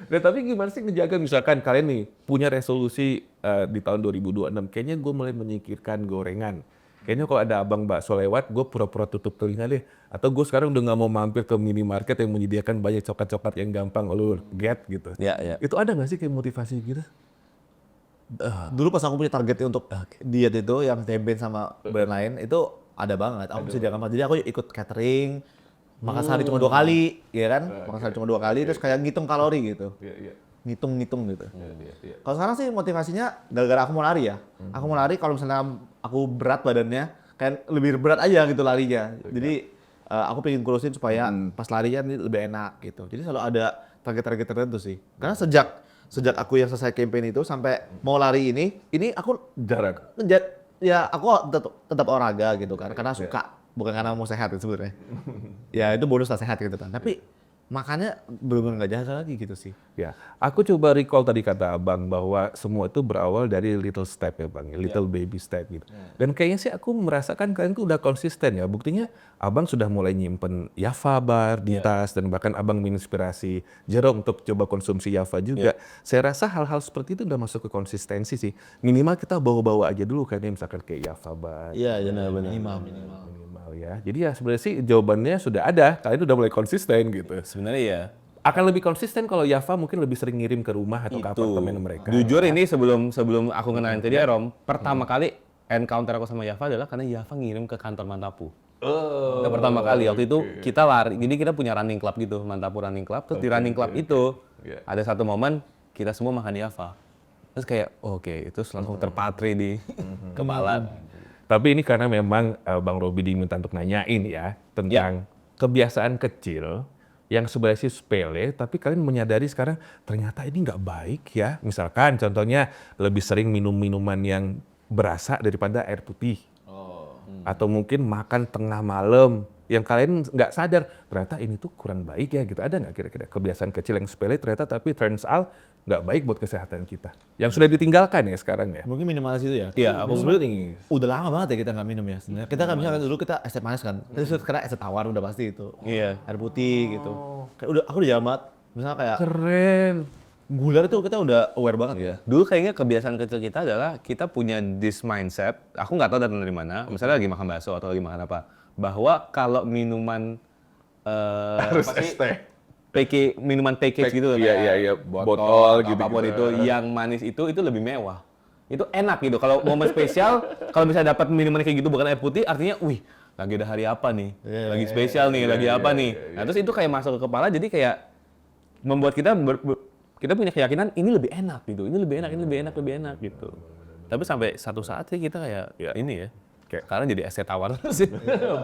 Nah, tapi gimana sih ngejaga misalkan kalian nih punya resolusi di tahun 2026, kayaknya gue mulai menyingkirkan gorengan. Kayaknya kalau ada abang bakso lewat, gue pura-pura tutup telinga deh. Atau gue sekarang udah nggak mau mampir ke minimarket yang menyediakan banyak coklat-coklat yang gampang lu get gitu. Ya. Itu ada nggak sih kayak motivasi gitu? Dulu pas aku punya targetnya untuk diet itu yang tempe sama brand lain itu ada banget. Aku bisa diakan. Jadi aku ikut catering, makan sehari cuma 2 kali, ya kan? Makan sehari cuma 2 kali, terus kayak ngitung kalori gitu. Ngitung gitu. Kalau sekarang sih motivasinya gara-gara aku mau lari ya. Aku mau lari kalau misalnya aku berat badannya, kayak lebih berat aja gitu larinya. Jadi aku pengen kurusin supaya pas larinya lebih enak gitu. Jadi selalu ada target-target tertentu sih. Karena sejak aku yang selesai campaign itu sampai mau lari ini aku Jarak. ya aku tetap olahraga gitu kan. Karena suka, bukan karena mau sehat gitu sebenarnya. Ya itu bonus lah sehat gitu kan. Tapi makannya benar-benar nggak jahat lagi gitu sih. Ya, aku coba recall tadi kata abang bahwa semua itu berawal dari little step ya bang, little baby step gitu. Dan kayaknya sih aku merasakan kalian tuh udah konsisten ya. Buktinya abang sudah mulai nyimpen Java bar di tas dan bahkan abang menginspirasi Jerome untuk coba konsumsi Java juga. Saya rasa hal-hal seperti itu udah masuk ke konsistensi sih. Minimal kita bawa-bawa aja dulu kan, misalkan kayak Java bar. Iya, benar. Minimal. Ya. Jadi ya sebenarnya sih jawabannya sudah ada. Kalian udah mulai konsisten gitu. Sebenarnya ya. Akan lebih konsisten kalau Java mungkin lebih sering ngirim ke rumah atau ke apartemen mereka. Jujur ini sebelum aku kenalin ke dia Rom, pertama kali encounter aku sama Yafa adalah karena Yafa ngirim ke kantor Mantapu. Itu pertama kali waktu itu kita lari, jadi kita punya running club gitu, Mantapu running club. Terus di running club itu ada satu momen kita semua makan Yafa. Terus kayak oke, itu langsung terpatri di kepala. Tapi ini karena memang Bang Robi diminta untuk nanyain ya tentang kebiasaan kecil yang sebenarnya sih sepele, tapi kalian menyadari sekarang ternyata ini nggak baik ya. Misalkan contohnya lebih sering minum minuman yang berasa daripada air putih. Atau mungkin makan tengah malam yang kalian nggak sadar ternyata ini tuh kurang baik ya gitu. Ada nggak kira-kira kebiasaan kecil yang sepele ternyata tapi turns out nggak baik buat kesehatan kita? Yang sudah ditinggalkan ya sekarang ya? Mungkin minimalis itu ya. Iya, aku sebenarnya udah lama banget ya kita nggak minum ya. Sebenarnya kita kan misalkan dulu kita es teh manis kan. Terus sekarang es teh tawar udah pasti itu. Iya. Air putih gitu. Kayak aku udah jarang banget. Misalnya kayak Keren. gula itu kita udah aware banget ya. Dulu kayaknya kebiasaan kecil kita adalah kita punya this mindset, aku nggak tahu datang dari mana, misalnya lagi makan bakso atau lagi makan apa, bahwa kalau minuman Harus es teh. minuman package gitu, Iya, botol gitu. apapun itu, yang manis itu lebih mewah. Itu enak gitu, kalau momen spesial, kalau misalnya dapat minuman kayak gitu bukan air putih, artinya, wih, lagi ada hari apa nih, lagi spesial nih, lagi apa nih. Nah terus itu kayak masuk ke kepala, jadi kayak membuat kita kita punya keyakinan ini lebih enak gitu, ini lebih enak gitu. Tapi sampai satu saat sih kita kayak ini ya, kayak sekarang jadi es teh tawar sih.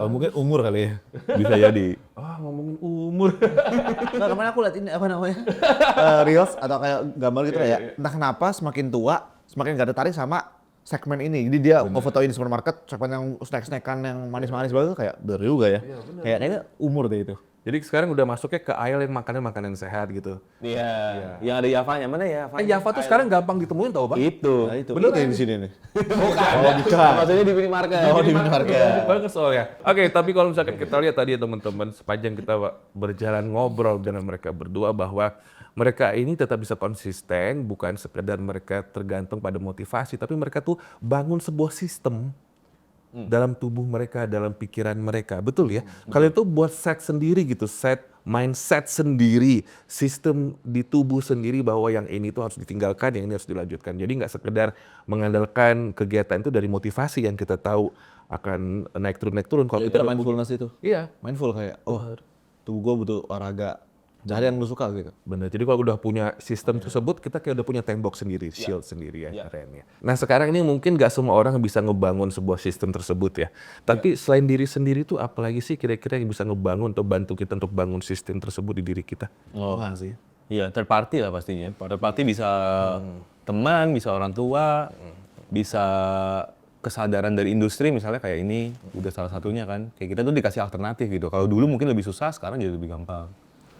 Mungkin umur kali ya. Bisa jadi. Ngomongin umur. Nah, kemarin aku lihat ini apa namanya? Reels atau kayak gambar gitu kayak entah kenapa semakin tua semakin gak tertarik sama segmen ini. Jadi dia ngefotoin di supermarket segmen yang snack-snackan yang manis-manis banget tuh kayak dari juga ya. Kayaknya umur deh itu. Jadi sekarang udah masuknya ke aisle yang makanan sehat gitu. Iya. Yang ada Yavanya mana ya? Java tuh sekarang gampang ditemuin tau Bang? Itu. Nah, itu. Bener Itu kan? yang di sini nih. Bukan. Maksudnya di minimarket. Oh, di minimarket. Bagus soalnya. Oke, tapi kalau misalkan kita lihat tadi ya teman-teman, sepanjang kita berjalan ngobrol dengan mereka berdua bahwa mereka ini tetap bisa konsisten, bukan sekedar mereka tergantung pada motivasi, tapi mereka tuh bangun sebuah sistem dalam tubuh mereka, dalam pikiran mereka. Betul ya? Kalian tuh buat set sendiri gitu, set mindset sendiri, sistem di tubuh sendiri bahwa yang ini tuh harus ditinggalkan, yang ini harus dilanjutkan. Jadi nggak sekedar mengandalkan kegiatan itu dari motivasi yang kita tahu akan naik turun. Kalau Itu kita mindfulness itu. iya, Mindful kayak tubuh gue butuh olahraga. Cari yang lu suka gitu. benar. Jadi kalau udah punya sistem tersebut, kita kayak udah punya tembok sendiri, shield sendiri ya, keren ya. Nah sekarang ini mungkin nggak semua orang bisa ngebangun sebuah sistem tersebut ya. Tapi selain diri sendiri tuh apalagi sih kira-kira yang bisa ngebangun atau bantu kita untuk bangun sistem tersebut di diri kita? Wah sih. Iya, third party lah pastinya. Third party bisa teman, bisa orang tua, bisa kesadaran dari industri misalnya kayak ini udah salah satunya kan. Kayak kita tuh dikasih alternatif gitu. Kalau dulu mungkin lebih susah, sekarang jadi lebih gampang.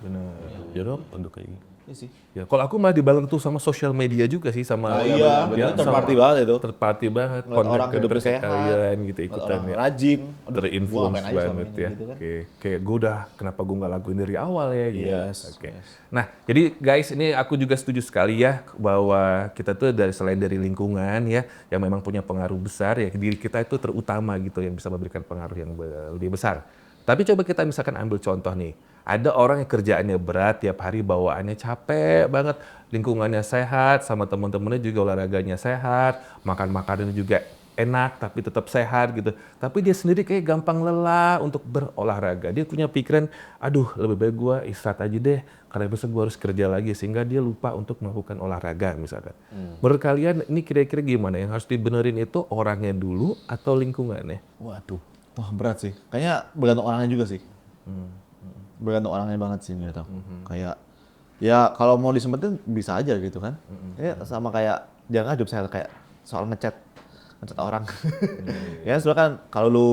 Benar. Ya dong, untuk kayak gitu. Iya sih. Ya, kalau aku malah dibangun tuh sama sosial media juga sih, sama iya, bener, third party banget itu. Third party banget, Ngeliat orang hidup terus sehat, kalian gitu ikutan Orang ya. rajin. Terinfluence Gua ngapain aja selama banget ini ya. gitu kan. Oke, kayak gue udah kenapa gue nggak lakuin dari awal ya gitu. Yes, Oke. Nah, jadi guys ini aku juga setuju sekali ya bahwa kita tuh selain dari lingkungan ya yang memang punya pengaruh besar ya, diri kita itu terutama gitu yang bisa memberikan pengaruh yang lebih besar. Tapi coba kita misalkan ambil contoh nih. Ada orang yang kerjaannya berat, tiap hari bawaannya capek banget, lingkungannya sehat, sama teman-temannya juga olahraganya sehat, makan-makanannya juga enak tapi tetap sehat gitu. Tapi dia sendiri kayak gampang lelah untuk berolahraga. Dia punya pikiran, aduh lebih baik gue istirahat aja deh, karena besok gue harus kerja lagi, sehingga dia lupa untuk melakukan olahraga misalkan. Menurut kalian ini kira-kira gimana? Yang harus dibenerin itu orangnya dulu atau lingkungannya? Waduh. Wah berat sih. Kayaknya bergantung orangnya juga sih. Bergantung orangnya banget sih gitu. Kayak ya kalau mau disempetin bisa aja gitu kan. Ya sama kayak jangan hidup sehat kayak soal ngechat orang. Ya sebenarnya kan kalau lu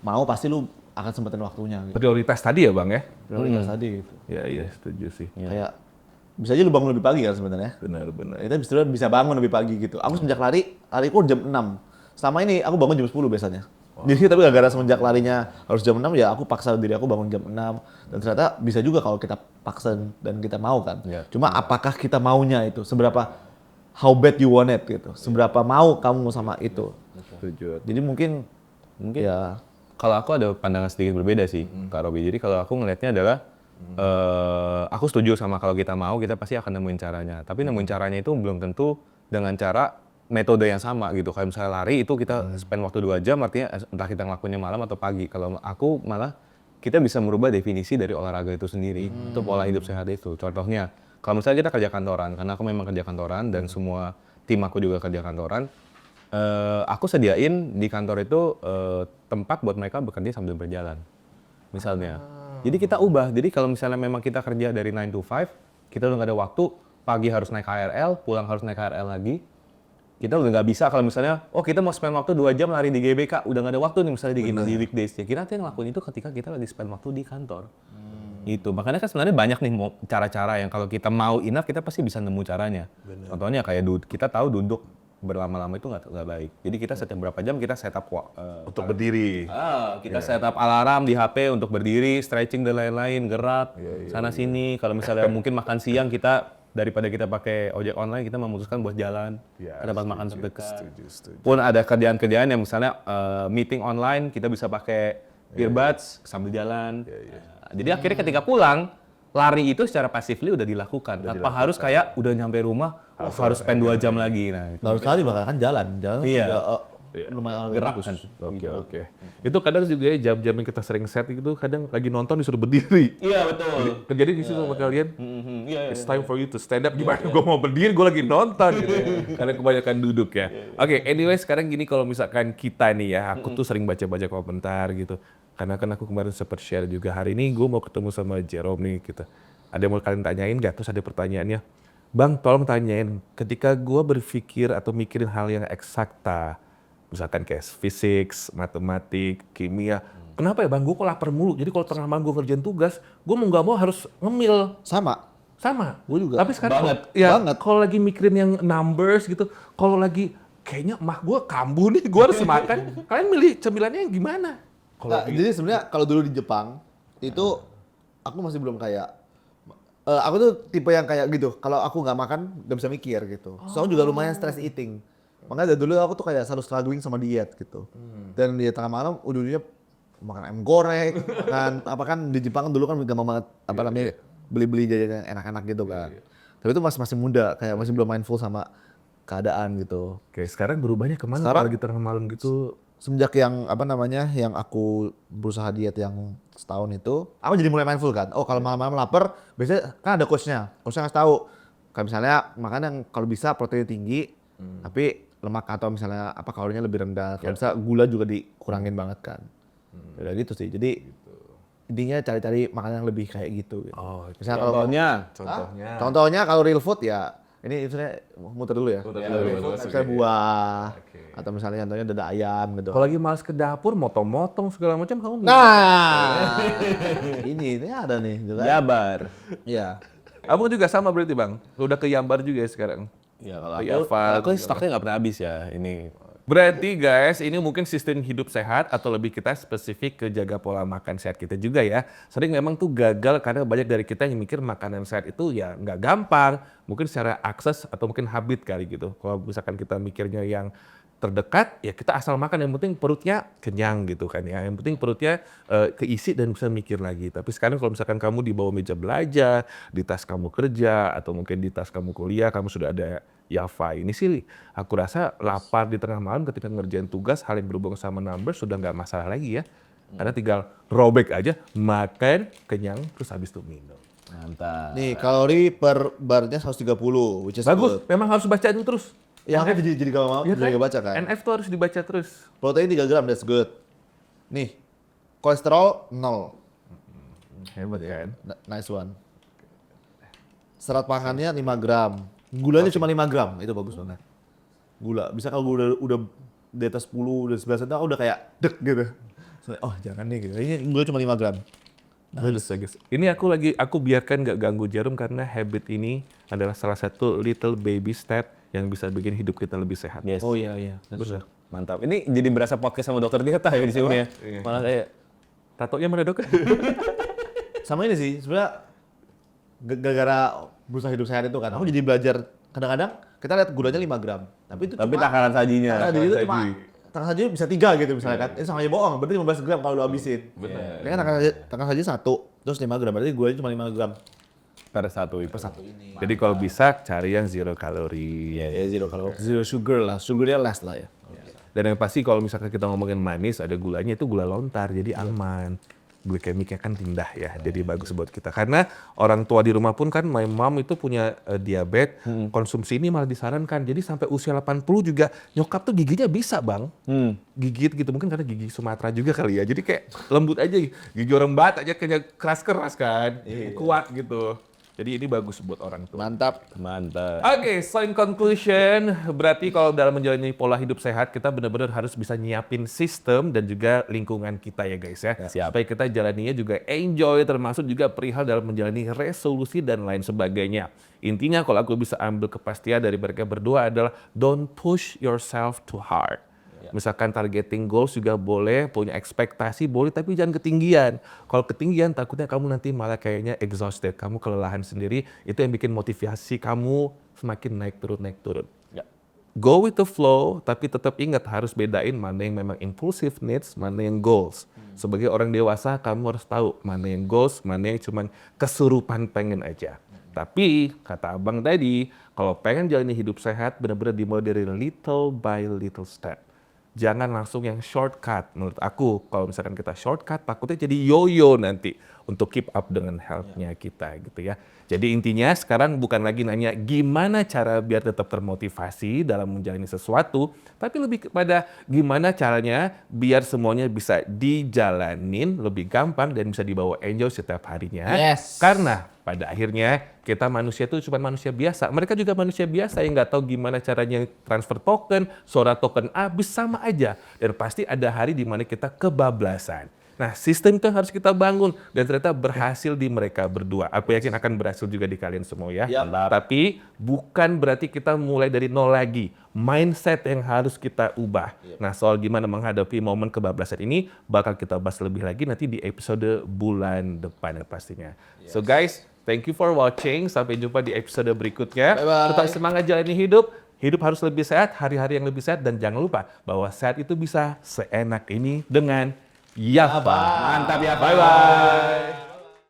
mau pasti lu akan sempetin waktunya gitu. Prioritas tadi ya Bang ya? Prioritas tadi gitu. Ya iya setuju sih. Kayak bisa aja lu bangun lebih pagi kan sebenarnya. Benar-benar. Kita bisa bangun lebih pagi gitu. Aku semenjak lariku jam 6. Selama ini aku bangun jam 10 biasanya. Jadi tapi gara-gara semenjak larinya harus jam 6 ya aku paksa diri aku bangun jam 6 dan ternyata bisa juga kalau kita paksa dan kita mau kan. Cuma apakah kita maunya itu seberapa how bad you want it gitu. Seberapa mau kamu sama itu. Setuju. Jadi mungkin ya Kalau aku ada pandangan sedikit berbeda sih, Kak Robi. Jadi kalau aku ngelihatnya adalah, aku setuju sama kalau kita mau, kita pasti akan nemuin caranya. Tapi nemuin caranya itu belum tentu dengan cara metode yang sama gitu. Kayak misalnya lari itu kita spend waktu 2 jam, artinya entah kita ngelakuinnya malam atau pagi. Kalau aku malah kita bisa merubah definisi dari olahraga itu sendiri, itu pola hidup sehat itu. Contohnya, kalau misalnya kita kerja kantoran, karena aku memang kerja kantoran dan semua tim aku juga kerja kantoran, aku sediain di kantor itu tempat buat mereka bekerja sambil berjalan, misalnya. Jadi kita ubah, jadi kalau misalnya memang kita kerja dari 9 to 5, kita udah nggak ada waktu, pagi harus naik KRL, pulang harus naik KRL lagi, kita udah nggak bisa kalau misalnya, oh kita mau spend waktu 2 jam lari di GBK, udah nggak ada waktu nih misalnya di weekdays. Ya kita nanti ngelakuin itu ketika kita lagi spend waktu di kantor. Itu, makanya kan sebenarnya banyak nih cara-cara yang kalau kita mau enough, kita pasti bisa nemu caranya. Contohnya kayak kita tahu duduk berlama-lama itu nggak baik. Jadi kita setiap berapa jam kita setup Untuk berdiri. kita setup alarm di HP untuk berdiri, stretching dan lain-lain, gerak sana sini. Kalau misalnya mungkin makan siang kita daripada kita pakai ojek online, kita memutuskan buat jalan, dapat makan terdekat. Pun ada kerjaan-kerjaan yang misalnya meeting online, kita bisa pakai earbuds sambil jalan. Jadi akhirnya ketika pulang, lari itu secara passively udah dilakukan. Tanpa harus kayak udah nyampe rumah, harus spend 2 jam lagi. Nah, Nggak harus lari bahkan kan jalan Iya. juga, lumayan gerak bagus. kan. Oke. Itu kadang juga ya jam-jam yang kita sering set itu kadang lagi nonton disuruh berdiri. Iya betul. Terjadi di situ sama kalian. Iya. It's time for you to stand up. Gimana gue mau berdiri, gue lagi nonton gitu ya. Karena kebanyakan duduk ya. Oke, anyway sekarang gini kalau misalkan kita nih ya, aku tuh sering baca-baca komentar gitu. Karena kan aku kemarin sempat share juga hari ini gue mau ketemu sama Jerome nih gitu. Ada yang mau kalian tanyain gak? Terus ada pertanyaannya, Bang tolong tanyain ketika gue berpikir atau mikirin hal yang eksakta, misalkan kayak fisik, matematik, kimia, kenapa ya Bang gue kok lapar mulu? Jadi kalau tengah malam gue ngerjain tugas, gue mau nggak mau harus ngemil. Sama. Gue juga. Tapi sekarang Banget. kalau lagi mikirin yang numbers gitu, kalau lagi kayaknya emah gue kambuh nih, gue harus makan. Kalian milih cemilannya yang gimana? Nah, jadi sebenarnya kalau dulu di Jepang itu aku masih belum kayak aku tuh tipe yang kayak gitu. Kalau aku nggak makan nggak bisa mikir gitu. Soalnya juga lumayan stress eating. Makanya dari dulu aku tuh kayak selalu struggling sama diet gitu. Dan di tengah malam ujungnya makan ayam goreng, makan apa kan di Jepang dulu kan gampang banget apa namanya beli-beli jajanan enak-enak gitu kan. Tapi itu masih muda, kayak masih belum mindful sama keadaan gitu. Oke, sekarang berubahnya kemana Sekarang- kalau lagi tengah malam gitu? Semenjak yang apa namanya yang aku berusaha diet yang setahun itu, aku jadi mulai mindful kan. Oh kalau malam-malam lapar, biasanya kan ada coachnya ngasih tahu. Kayak misalnya makan yang kalau bisa protein tinggi, tapi lemak atau misalnya apa kalorinya lebih rendah. Kalau bisa gula juga dikurangin banget kan. Udah gitu sih. Jadi intinya cari-cari makanan yang lebih kayak gitu. Oh, Misalnya kalau contohnya kalau real food ya ini misalnya muter dulu ya. Misalnya buah atau misalnya contohnya dada ayam gitu. Kalau lagi males ke dapur, motong-motong segala macam kamu. Nah, ini ada nih, gitu kan? Jabar. Iya. Kamu juga sama berarti Bang? Udah ke Yambar juga ya sekarang? Ya kalau Iya, aku, Pak. aku stoknya nggak pernah habis ya ini. Berarti guys, ini mungkin sistem hidup sehat atau lebih kita spesifik ke jaga pola makan sehat kita juga ya. Sering memang tuh gagal karena banyak dari kita yang mikir makanan sehat itu ya nggak gampang. Mungkin secara akses atau mungkin habit kali gitu. Kalau misalkan kita mikirnya yang terdekat, ya kita asal makan, yang penting perutnya kenyang gitu kan ya. Yang penting perutnya keisi dan bisa mikir lagi. Tapi sekarang kalau misalkan kamu di bawah meja belajar, di tas kamu kerja, atau mungkin di tas kamu kuliah, kamu sudah ada Yafa. Ini sih aku rasa lapar di tengah malam ketika ngerjain tugas, hal yang berhubungan sama numbers sudah nggak masalah lagi ya. Karena tinggal robek aja, makan, kenyang, terus habis itu minum. Mantap. Nih kalori per barnya 130, which is Bagus, good. memang harus baca itu terus. Ya kan jadi kalau mau Iya jadi baca kan. NF tuh harus dibaca terus. Protein 3 gram, that's good. Nih, kolesterol 0. Hebat ya kan? Nice one. Serat pangannya 5 gram. Gulanya cuma 5 gram, itu bagus banget. Gula, bisa kalau udah di atas 10, udah 11 itu udah kayak dek gitu. So, oh jangan nih gitu, ini gula cuma 5 gram. Bagus. Ini aku biarkan nggak ganggu Jarum karena habit ini adalah salah satu little baby step yang bisa bikin hidup kita lebih sehat. Yes. Oh iya. Bener. Mantap. Ini jadi berasa podcast sama dokter Tirta ya di sini ya. Malah kayak Tatonya mana dok? Sama ini sih, sebenarnya gara-gara berusaha hidup sehat itu kan, aku jadi belajar kadang-kadang kita lihat gulanya 5 gram. Tapi itu tapi cuma, takaran sajinya. nah, itu cuma takaran saji bisa 3 gitu misalnya kan. Itu sama aja bohong, berarti 15 gram kalau lu habisin. Benar. Ini kan takaran saji 1, terus 5 gram, berarti gulanya cuma 5 gram. pada satu itu. Jadi kalau bisa cari yang zero kalori. Ya zero kalori, zero sugar lah, sugarnya less lah ya. Dan yang pasti kalau misalkan kita ngomongin manis, ada gulanya itu gula lontar, jadi aman. Glikemiknya kan rendah ya, jadi bagus buat kita. Karena orang tua di rumah pun kan, my mom itu punya diabetes, konsumsi ini malah disarankan. Jadi sampai usia 80 juga nyokap tuh giginya bisa bang, gigit gitu. Mungkin karena gigi Sumatera juga kali ya. Jadi kayak lembut aja, gigi orang Batak aja kayak keras-keras kan, kuat gitu. Jadi ini bagus buat orang tua. Mantap. Oke, so in conclusion, berarti kalau dalam menjalani pola hidup sehat, kita benar-benar harus bisa nyiapin sistem dan juga lingkungan kita ya guys ya. Siap. Supaya kita jalaninya juga enjoy, termasuk juga perihal dalam menjalani resolusi dan lain sebagainya. Intinya kalau aku bisa ambil kepastian dari mereka berdua adalah don't push yourself too hard. Misalkan targeting goals juga boleh, punya ekspektasi boleh, tapi jangan ketinggian. Kalau ketinggian takutnya kamu nanti malah kayaknya exhausted, kamu kelelahan sendiri, itu yang bikin motivasi kamu semakin naik turun. Go with the flow, tapi tetap ingat harus bedain mana yang memang impulsive needs, mana yang goals. Sebagai orang dewasa, kamu harus tahu mana yang goals, mana yang cuma kesurupan pengen aja. Tapi, kata abang tadi, kalau pengen jalani hidup sehat, benar-benar dimulai dari little by little step. Jangan langsung yang shortcut. Menurut aku, kalau misalkan kita shortcut, takutnya jadi yo-yo nanti untuk keep up dengan health-nya kita gitu ya. Jadi intinya sekarang bukan lagi nanya gimana cara biar tetap termotivasi dalam menjalani sesuatu, tapi lebih kepada gimana caranya biar semuanya bisa dijalanin lebih gampang dan bisa dibawa enjoy setiap harinya. Yes. Karena pada akhirnya kita manusia itu cuma manusia biasa. Mereka juga manusia biasa yang nggak tahu gimana caranya transfer token, suara token habis sama aja. Dan pasti ada hari di mana kita kebablasan. Nah, sistem itu harus kita bangun dan ternyata berhasil di mereka berdua. Aku yakin akan berhasil juga di kalian semua ya. Tapi bukan berarti kita mulai dari nol lagi. Mindset yang harus kita ubah. Nah, soal gimana menghadapi momen kebablasan ini bakal kita bahas lebih lagi nanti di episode bulan depan pastinya. So guys, thank you for watching. Sampai jumpa di episode berikutnya. Bye-bye. Tetap semangat jalani hidup. Hidup harus lebih sehat, hari-hari yang lebih sehat. Dan jangan lupa bahwa sehat itu bisa seenak ini dengan Yafa. Mantap ya, Bye-bye.